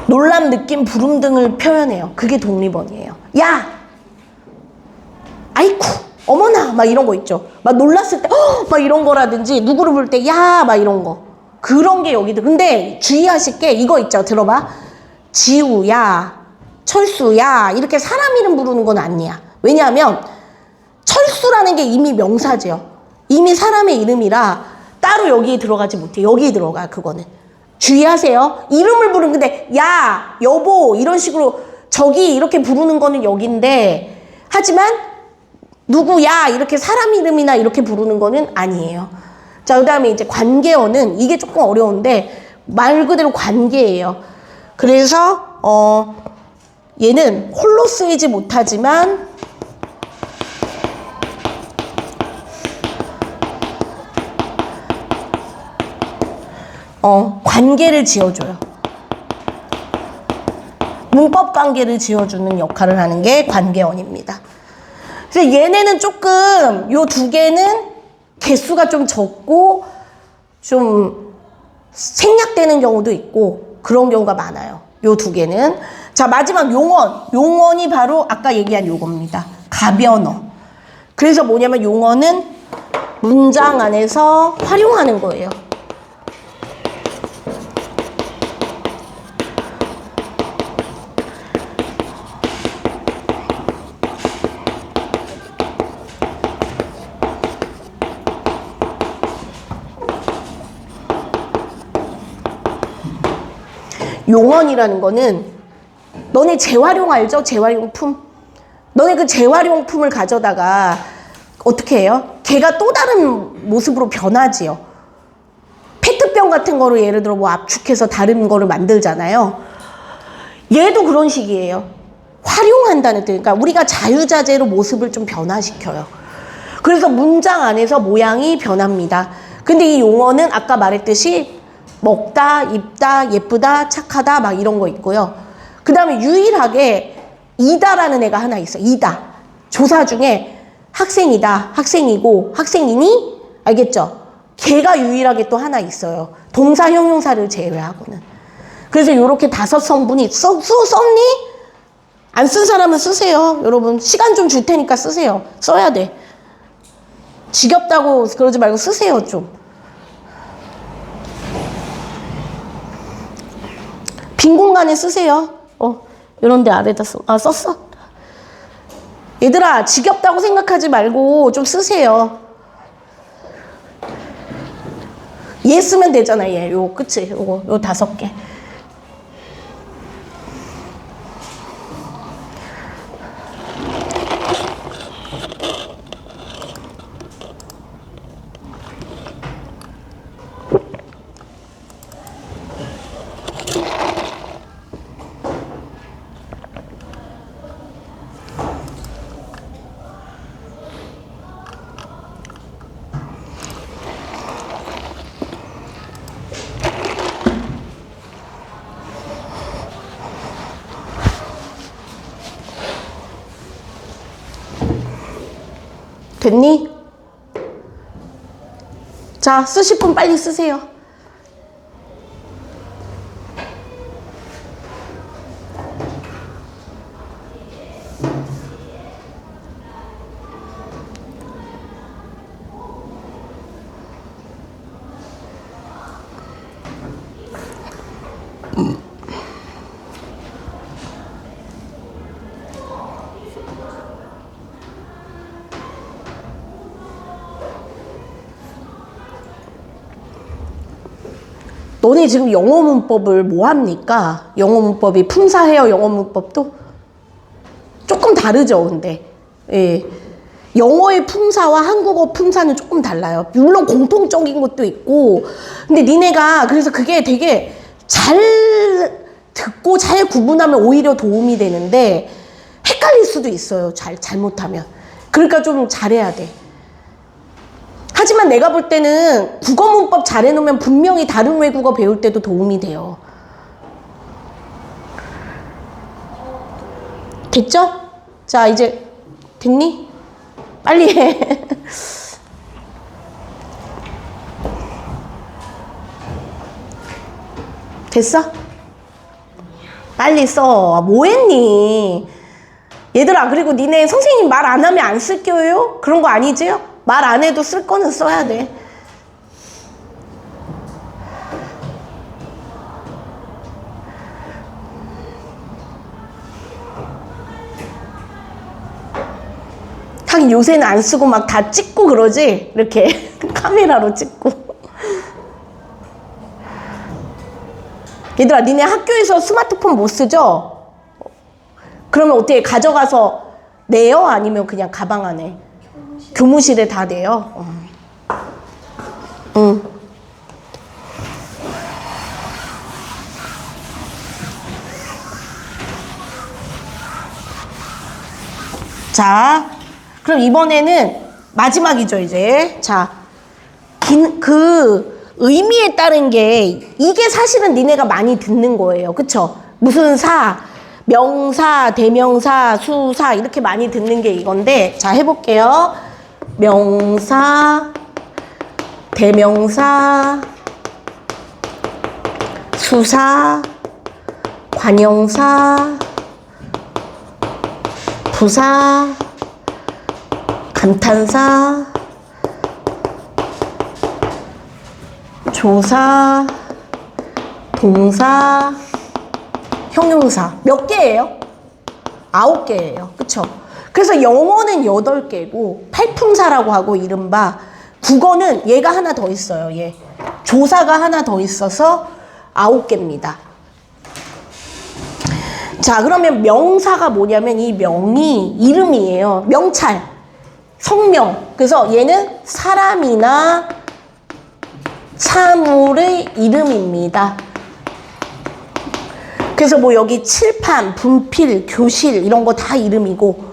놀람, 느낌, 부름 등을 표현해요. 그게 독립언이에요. 야! 아이쿠! 어머나! 막 이런 거 있죠. 막 놀랐을 때, 막 이런 거라든지, 누구를 부를 때, 야! 막 이런 거. 그런 게 여기도. 근데 주의하실 게 이거 있죠. 들어봐. 지우야, 철수야. 이렇게 사람 이름 부르는 건 아니야. 왜냐하면, 철수라는 게 이미 명사죠. 이미 사람의 이름이라 따로 여기에 들어가지 못해. 여기에 들어가, 그거는. 주의하세요. 이름을 부르는 근데 야, 여보 이런 식으로 저기 이렇게 부르는 거는 여긴데 하지만 누구야 이렇게 사람 이름이나 이렇게 부르는 거는 아니에요. 자, 그 다음에 이제 관계어는 이게 조금 어려운데 말 그대로 관계예요. 그래서 얘는 홀로 쓰이지 못하지만 관계를 지어줘요. 문법 관계를 지어주는 역할을 하는 게 관계어입니다. 그래서 얘네는 조금 요 두 개는 개수가 좀 적고 좀 생략되는 경우도 있고 그런 경우가 많아요. 요 두 개는. 자, 마지막 용언. 용언이 바로 아까 얘기한 요겁니다. 가변어. 그래서 뭐냐면 용언은 문장 안에서 활용하는 거예요. 용언이라는 거는 너네 재활용 알죠? 재활용품? 너네 그 재활용품을 가져다가 어떻게 해요? 걔가 또 다른 모습으로 변하지요. 페트병 같은 거로 예를 들어 뭐 압축해서 다른 거를 만들잖아요. 얘도 그런 식이에요. 활용한다는 뜻. 그러니까 우리가 자유자재로 모습을 좀 변화시켜요. 그래서 문장 안에서 모양이 변합니다. 근데 이 용어는 아까 말했듯이 먹다, 입다, 예쁘다, 착하다 막 이런 거 있고요. 그 다음에 유일하게 이다라는 애가 하나 있어. 이다. 조사 중에 학생이다, 학생이고, 학생이니? 알겠죠? 걔가 유일하게 또 하나 있어요. 동사, 형용사를 제외하고는. 그래서 이렇게 5성분이 썼니? 안 쓴 사람은 쓰세요. 여러분 시간 좀 줄 테니까 쓰세요. 써야 돼. 지겹다고 그러지 말고 쓰세요 좀. 빈 공간에 쓰세요. 이런 데 아래다 써. 아, 썼어? 얘들아, 지겹다고 생각하지 말고 좀 쓰세요. 얘 쓰면 되잖아, 얘. 요, 그치? 요거, 요 5개. 됐니? 자, 쓰실 분 빨리 쓰세요. 너네 지금 영어 문법을 뭐 합니까? 영어 문법이 품사해요. 영어 문법도 조금 다르죠. 근데 예. 영어의 품사와 한국어 품사는 조금 달라요. 물론 공통적인 것도 있고, 근데 니네가 그래서 그게 되게 잘 듣고 잘 구분하면 오히려 도움이 되는데 헷갈릴 수도 있어요. 잘못하면. 그러니까 좀 잘해야 돼. 하지만 내가 볼 때는 국어 문법 잘 해놓으면 분명히 다른 외국어 배울 때도 도움이 돼요. 됐죠? 자, 이제 됐니? 빨리 해. 됐어? 빨리 써. 뭐 했니? 얘들아, 그리고 니네 선생님 말 안 하면 안 쓸게요? 그런 거 아니지요? 말 안 해도 쓸 거는 써야 돼. 하긴 요새는 안 쓰고 막 다 찍고 그러지? 이렇게 카메라로 찍고. 얘들아, 니네 학교에서 스마트폰 못 쓰죠? 그러면 어떻게 가져가서 내요? 아니면 그냥 가방 안에? 교무실에 다 내요? 응. 자, 그럼 이번에는 마지막이죠, 이제. 자, 그 의미에 따른 게 이게 사실은 니네가 많이 듣는 거예요. 그쵸? 무슨 사, 명사, 대명사, 수사 이렇게 많이 듣는 게 이건데, 자, 해볼게요. 명사, 대명사, 수사, 관형사, 부사, 감탄사, 조사, 동사, 형용사. 몇 개예요? 9개예요. 그쵸? 그래서 영어는 8개고 팔품사라고 하고 이른바 국어는 얘가 하나 더 있어요. 얘. 조사가 하나 더 있어서 9개입니다. 자, 그러면 명사가 뭐냐면 이 명이 이름이에요. 명찰, 성명. 그래서 얘는 사람이나 사물의 이름입니다. 그래서 뭐 여기 칠판, 분필, 교실 이런 거 다 이름이고,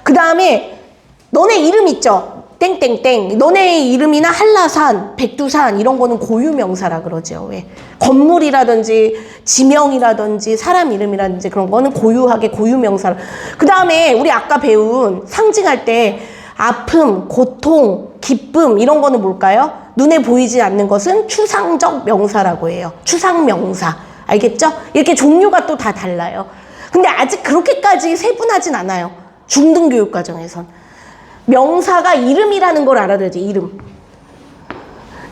그 다음에 너네 이름 있죠? 땡땡땡. 너네 이름이나 한라산, 백두산 이런 거는 고유명사라 그러죠. 왜? 건물이라든지 지명이라든지 사람 이름이라든지 그런 거는 고유하게 고유명사라. 그 다음에 우리 아까 배운 상징할 때 아픔, 고통, 기쁨 이런 거는 뭘까요? 눈에 보이지 않는 것은 추상적 명사라고 해요. 추상명사. 알겠죠? 이렇게 종류가 또 다 달라요. 근데 아직 그렇게까지 세분하진 않아요. 중등교육과정에선. 명사가 이름이라는 걸 알아야지, 이름.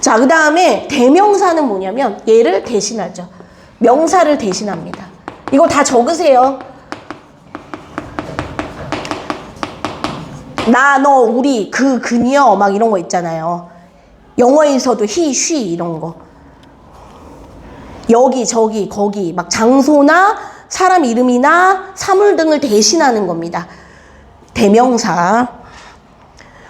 자, 그 다음에 대명사는 뭐냐면 얘를 대신하죠. 명사를 대신합니다. 이거 다 적으세요. 나, 너, 우리, 그, 그녀 막 이런 거 있잖아요. 영어에서도 he, she 이런 거. 여기, 저기, 거기 막 장소나 사람 이름이나 사물 등을 대신하는 겁니다. 대명사.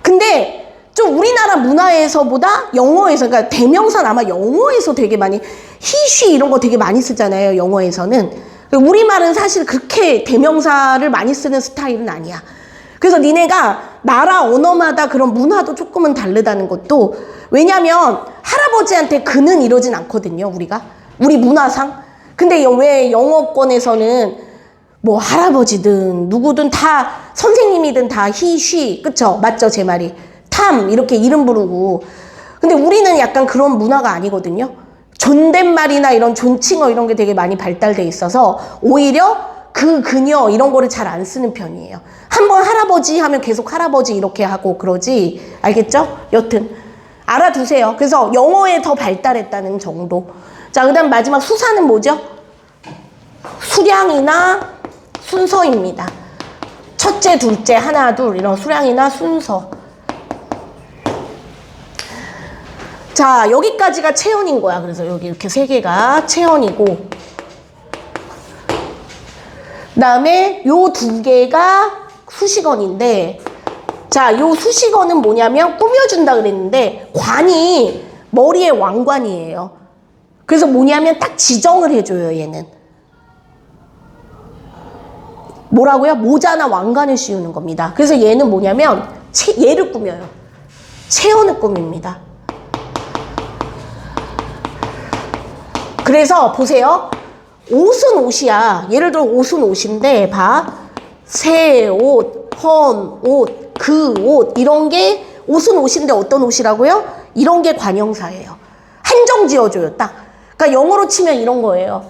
근데 좀 우리나라 문화에서보다 영어에서, 그러니까 대명사는 아마 영어에서 되게 많이 he, she 이런 거 되게 많이 쓰잖아요. 영어에서는. 우리말은 사실 그렇게 대명사를 많이 쓰는 스타일은 아니야. 그래서 니네가 나라 언어마다 그런 문화도 조금은 다르다는 것도, 왜냐면 할아버지한테 그는 이러진 않거든요. 우리 문화상. 근데 왜 영어권에서는 뭐 할아버지든 누구든 다 선생님이든 다 he, she, 그쵸? 맞죠? 제 말이. 탐 이렇게 이름 부르고. 근데 우리는 약간 그런 문화가 아니거든요. 존댓말이나 이런 존칭어 이런 게 되게 많이 발달돼 있어서 오히려 그, 그녀 이런 거를 잘 안 쓰는 편이에요. 한번 할아버지 하면 계속 할아버지 이렇게 하고 그러지. 알겠죠? 여튼 알아두세요. 그래서 영어에 더 발달했다는 정도. 자, 그 다음 마지막 수사는 뭐죠? 수량이나 순서입니다. 첫째, 둘째, 하나, 둘 이런 수량이나 순서. 자, 여기까지가 체언인 거야. 그래서 여기 이렇게 3개가 체언이고, 그 다음에 요 2개가 수식어인데, 자, 요 수식어는 뭐냐면 꾸며준다 그랬는데 관이 머리에 왕관이에요. 그래서 뭐냐면 딱 지정을 해줘요. 얘는 뭐라고요? 모자나 왕관을 씌우는 겁니다. 그래서 얘는 뭐냐면 얘를 꾸며요. 체언을 꾸밉니다. 그래서 보세요. 옷은 옷이야. 예를 들어 옷은 옷인데 봐. 새 옷, 헌 옷, 그 옷 이런 게 옷은 옷인데 어떤 옷이라고요? 이런 게 관형사예요. 한정 지어줘요. 딱. 그러니까 영어로 치면 이런 거예요.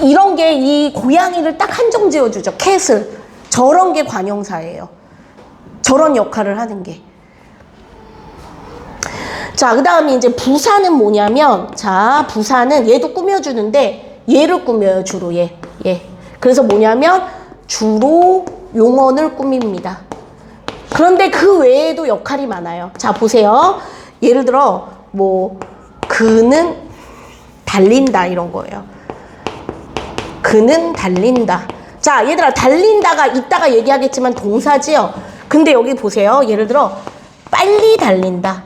이런 게 이 고양이를 딱 한정 지어주죠. 캣을. 저런 게 관형사예요. 저런 역할을 하는 게. 자, 그 다음에 이제 부사는 뭐냐면, 자, 부사는 얘도 꾸며주는데 얘를 꾸며요. 주로 얘. 그래서 뭐냐면 주로 용언을 꾸밉니다. 그런데 그 외에도 역할이 많아요. 자, 보세요. 예를 들어 뭐 그는 달린다 이런 거예요. 그는 달린다. 자, 얘들아, 달린다가 이따가 얘기하겠지만 동사지요. 근데 여기 보세요. 예를 들어 빨리 달린다.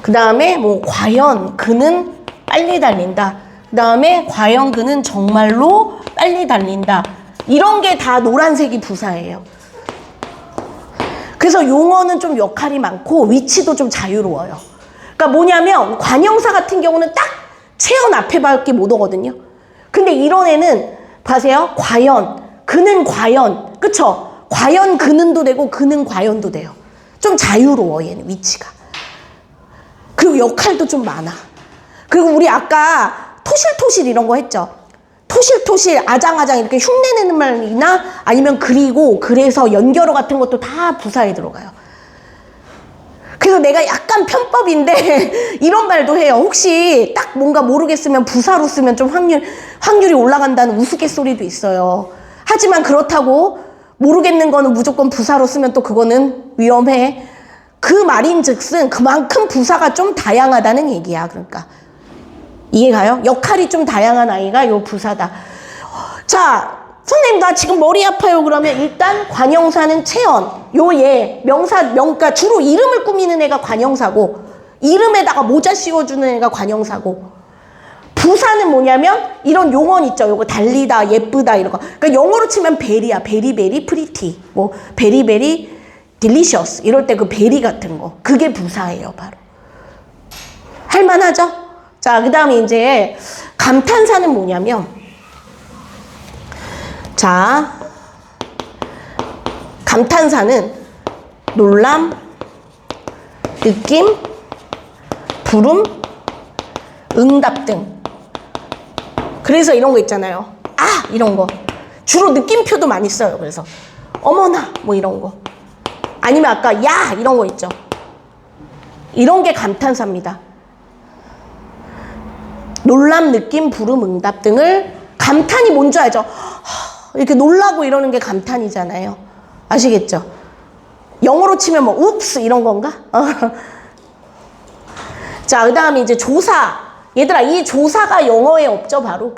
그 다음에 뭐 과연 그는 빨리 달린다. 그 다음에 과연 그는 정말로 빨리 달린다. 이런 게 다 노란색이 부사예요. 그래서 용어는 좀 역할이 많고 위치도 좀 자유로워요. 그러니까 뭐냐면 관형사 같은 경우는 딱 체언 앞에 밖에 못 오거든요. 근데 이런 애는 봐세요. 과연, 그는 과연, 그쵸? 과연 그는도 되고 그는 과연도 돼요. 좀 자유로워 얘는 위치가. 그리고 역할도 좀 많아. 그리고 우리 아까 토실토실 이런 거 했죠. 토실토실, 아장아장 이렇게 흉내내는 말이나 아니면 그리고, 그래서, 연결어 같은 것도 다 부사에 들어가요. 그래서 내가 약간 편법인데 이런 말도 해요. 혹시 딱 뭔가 모르겠으면 부사로 쓰면 좀 확률이 올라간다는 우스갯소리도 있어요. 하지만 그렇다고 모르겠는 거는 무조건 부사로 쓰면 또 그거는 위험해. 그 말인즉슨 그만큼 부사가 좀 다양하다는 얘기야. 그러니까 이해가요? 역할이 좀 다양한 아이가 요 부사다. 자, 선생님 나 지금 머리 아파요. 그러면 일단 관형사는 체언. 요 얘 명사 주로 이름을 꾸미는 애가 관형사고, 이름에다가 모자 씌워주는 애가 관형사고, 부사는 뭐냐면 이런 용언 있죠. 요거 달리다, 예쁘다 이런 거. 그러니까 영어로 치면 베리야. 베리베리 프리티, 뭐 베리베리 딜리셔스 이럴 때 그 베리 같은 거, 그게 부사예요. 바로 할만하죠? 자, 그 다음에 이제 감탄사는 뭐냐면, 자, 감탄사는 놀람, 느낌, 부름, 응답 등. 그래서 이런 거 있잖아요. 아! 이런 거. 주로 느낌표도 많이 써요. 그래서 어머나! 뭐 이런 거. 아니면 아까 야! 이런 거 있죠. 이런 게 감탄사입니다. 놀람, 느낌, 부름, 응답 등을, 감탄이 뭔지 알죠? 이렇게 놀라고 이러는 게 감탄이잖아요. 아시겠죠? 영어로 치면 뭐 웁스 이런 건가? 자, 그 다음에 이제 조사. 얘들아, 이 조사가 영어에 없죠, 바로.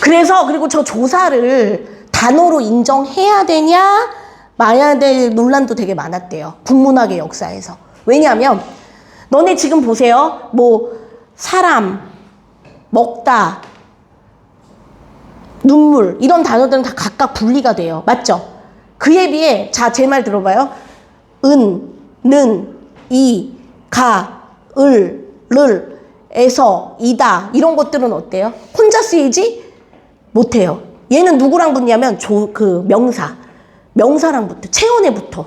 그래서, 그리고 저 조사를 단어로 인정해야 되냐 마야 될 논란도 되게 많았대요. 국문학의 역사에서. 왜냐하면 너네 지금 보세요. 뭐 사람, 먹다, 눈물 이런 단어들은 다 각각 분리가 돼요. 맞죠? 그에 비해 자, 제 말 들어봐요. 은, 는, 이, 가, 을, 를, 에서, 이다 이런 것들은 어때요? 혼자 쓰이지 못해요. 얘는 누구랑 붙냐면 명사랑 붙어. 체온에 붙어.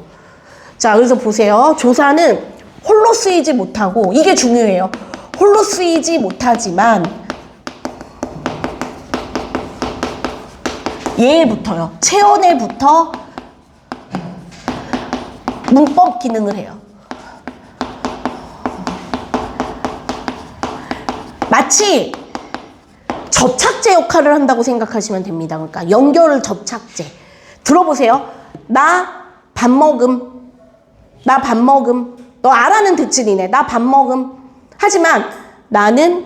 자, 그래서 보세요. 조사는 홀로 쓰이지 못하고, 이게 중요해요. 홀로 쓰이지 못하지만 얘에 붙어요. 체온에 붙어 문법 기능을 해요. 마치 접착제 역할을 한다고 생각하시면 됩니다. 그러니까 연결 접착제. 들어보세요. 나 밥 먹음. 나 밥 먹음. 너 알아는 듣지니네. 나 밥 먹음. 하지만 나는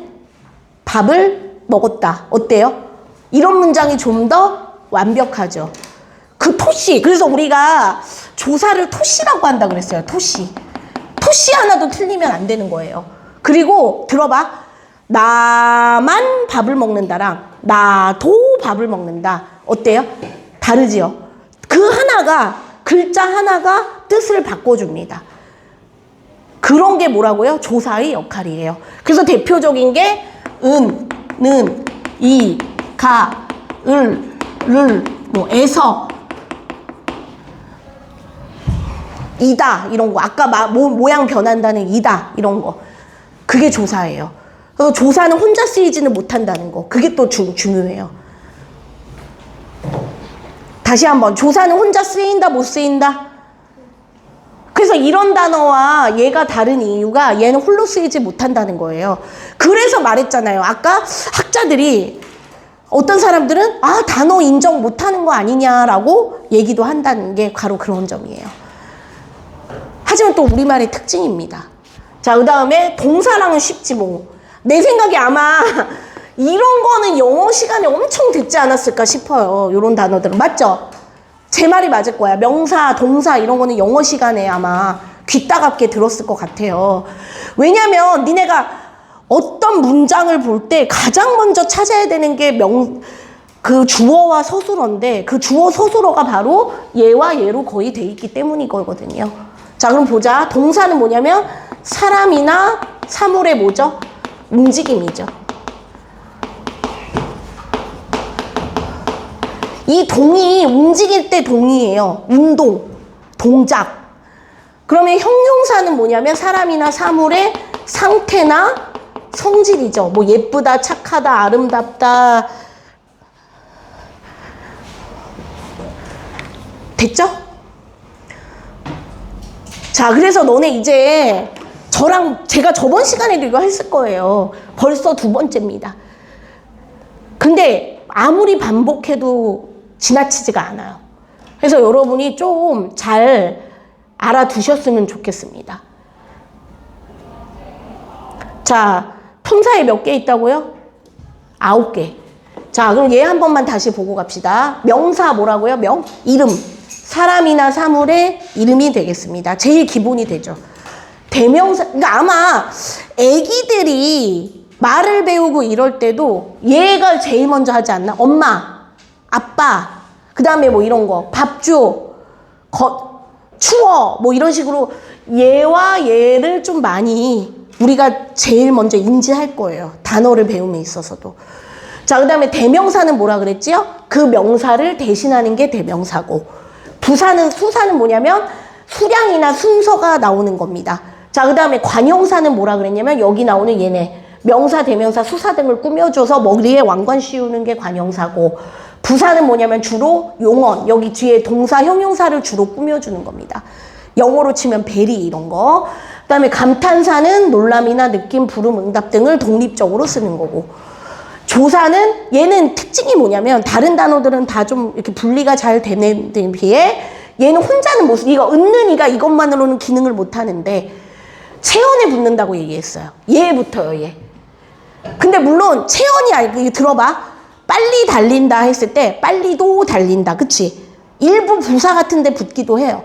밥을 먹었다. 어때요? 이런 문장이 좀 더 완벽하죠. 그 토시. 그래서 우리가 조사를 토시라고 한다 그랬어요. 토시. 토시 하나도 틀리면 안 되는 거예요. 그리고 들어봐. 나만 밥을 먹는다랑 나도 밥을 먹는다. 어때요? 다르지요? 그 하나가, 글자 하나가 뜻을 바꿔줍니다. 그런 게 뭐라고요? 조사의 역할이에요. 그래서 대표적인 게 은, 는, 이, 가, 을, 를, 뭐 에서, 이다 이런 거. 아까 모양 변한다는 이다 이런 거. 그게 조사예요. 그래서 조사는 혼자 쓰이지는 못한다는 거. 그게 또 중요해요. 다시 한번. 조사는 혼자 쓰인다 못 쓰인다? 그래서 이런 단어와 얘가 다른 이유가 얘는 홀로 쓰이지 못한다는 거예요. 그래서 말했잖아요. 아까 학자들이, 어떤 사람들은 단어 인정 못하는 거 아니냐라고 얘기도 한다는 게 바로 그런 점이에요. 하지만 또 우리말의 특징입니다. 자, 그 다음에 동사랑은 쉽지 뭐. 내 생각에 아마 이런 거는 영어 시간에 엄청 듣지 않았을까 싶어요. 이런 단어들은. 맞죠? 제 말이 맞을 거야. 명사, 동사 이런 거는 영어 시간에 아마 귀 따갑게 들었을 것 같아요. 왜냐면 니네가 어떤 문장을 볼 때 가장 먼저 찾아야 되는 게 그 주어와 서술어인데, 그 주어 서술어가 바로 얘와 얘로 거의 돼 있기 때문이거든요. 자, 그럼 보자. 동사는 뭐냐면 사람이나 사물의 뭐죠? 움직임이죠. 이 동이 움직일 때 동이에요. 운동, 동작. 그러면 형용사는 뭐냐면 사람이나 사물의 상태나 성질이죠. 뭐 예쁘다, 착하다, 아름답다. 됐죠? 자, 그래서 너네 이제 저랑 제가 저번 시간에도 이거 했을 거예요. 벌써 2번째입니다. 근데 아무리 반복해도 지나치지가 않아요. 그래서 여러분이 좀 잘 알아두셨으면 좋겠습니다. 자, 품사에 몇 개 있다고요? 9개. 자, 그럼 얘 한 번만 다시 보고 갑시다. 명사 뭐라고요? 이름. 사람이나 사물의 이름이 되겠습니다. 제일 기본이 되죠. 대명사, 그러니까 아마 애기들이 말을 배우고 이럴 때도 얘가 제일 먼저 하지 않나? 엄마, 아빠, 그 다음에 뭐 이런 거, 밥 줘, 추워, 뭐 이런 식으로 얘와 얘를 좀 많이 우리가 제일 먼저 인지할 거예요. 단어를 배움에 있어서도. 자, 그 다음에 대명사는 뭐라 그랬지요? 그 명사를 대신하는 게 대명사고, 수사는 뭐냐면 수량이나 순서가 나오는 겁니다. 자, 그 다음에 관용사는 뭐라 그랬냐면 여기 나오는 얘네. 명사, 대명사, 수사 등을 꾸며줘서 머리에 왕관 씌우는 게 관용사고, 부사는 뭐냐면 주로 용언, 여기 뒤에 동사, 형용사를 주로 꾸며주는 겁니다. 영어로 치면 베리 이런 거. 그 다음에 감탄사는 놀람이나 느낌, 부름, 응답 등을 독립적으로 쓰는 거고, 조사는 얘는 특징이 뭐냐면 다른 단어들은 다 좀 이렇게 분리가 잘 되는 데 비해 얘는 혼자는 못, 이거 은는이가 이것만으로는 기능을 못 하는데 체언에 붙는다고 얘기했어요. 얘부터요, 얘. 근데 물론 체언이 아니고, 이거 들어봐. 빨리 달린다 했을 때 빨리도 달린다. 그치? 일부 부사 같은 데 붙기도 해요.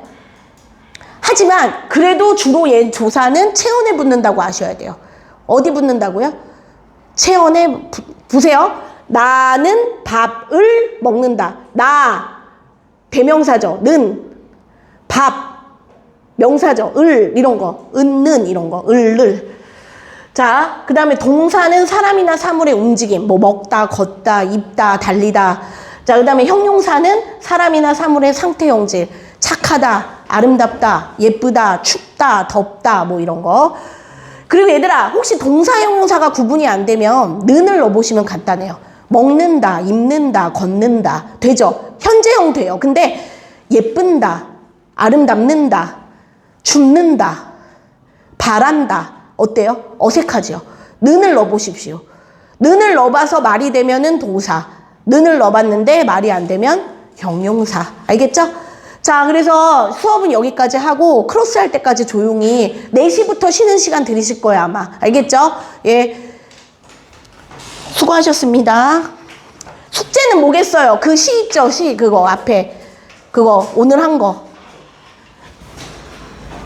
하지만 그래도 주로 얘 조사는 체언에 붙는다고 아셔야 돼요. 어디 붙는다고요? 체언에 보세요. 나는 밥을 먹는다. 나 대명사죠. 는 밥 명사죠. 이런 거. 는 이런 거. 자, 그 다음에 동사는 사람이나 사물의 움직임, 뭐 먹다, 걷다, 입다, 달리다. 자, 그 다음에 형용사는 사람이나 사물의 상태 형질, 착하다, 아름답다, 예쁘다, 춥다, 덥다, 뭐 이런 거. 그리고 얘들아, 혹시 동사, 형용사가 구분이 안 되면 는을 넣어보시면 간단해요. 먹는다, 입는다, 걷는다. 되죠? 현재형 돼요. 근데 예쁜다, 아름답는다, 춥는다, 바란다. 어때요? 어색하죠? 는을 넣어보십시오. 는을 넣어봐서 말이 되면은 동사, 는을 넣어봤는데 말이 안 되면 형용사. 알겠죠? 자, 그래서 수업은 여기까지 하고 크로스 할 때까지 조용히 4시부터 쉬는 시간 들이실 거예요, 아마. 알겠죠? 예. 수고하셨습니다. 숙제는 뭐겠어요? 그 시 있죠? 시 그거 앞에 그거 오늘 한 거.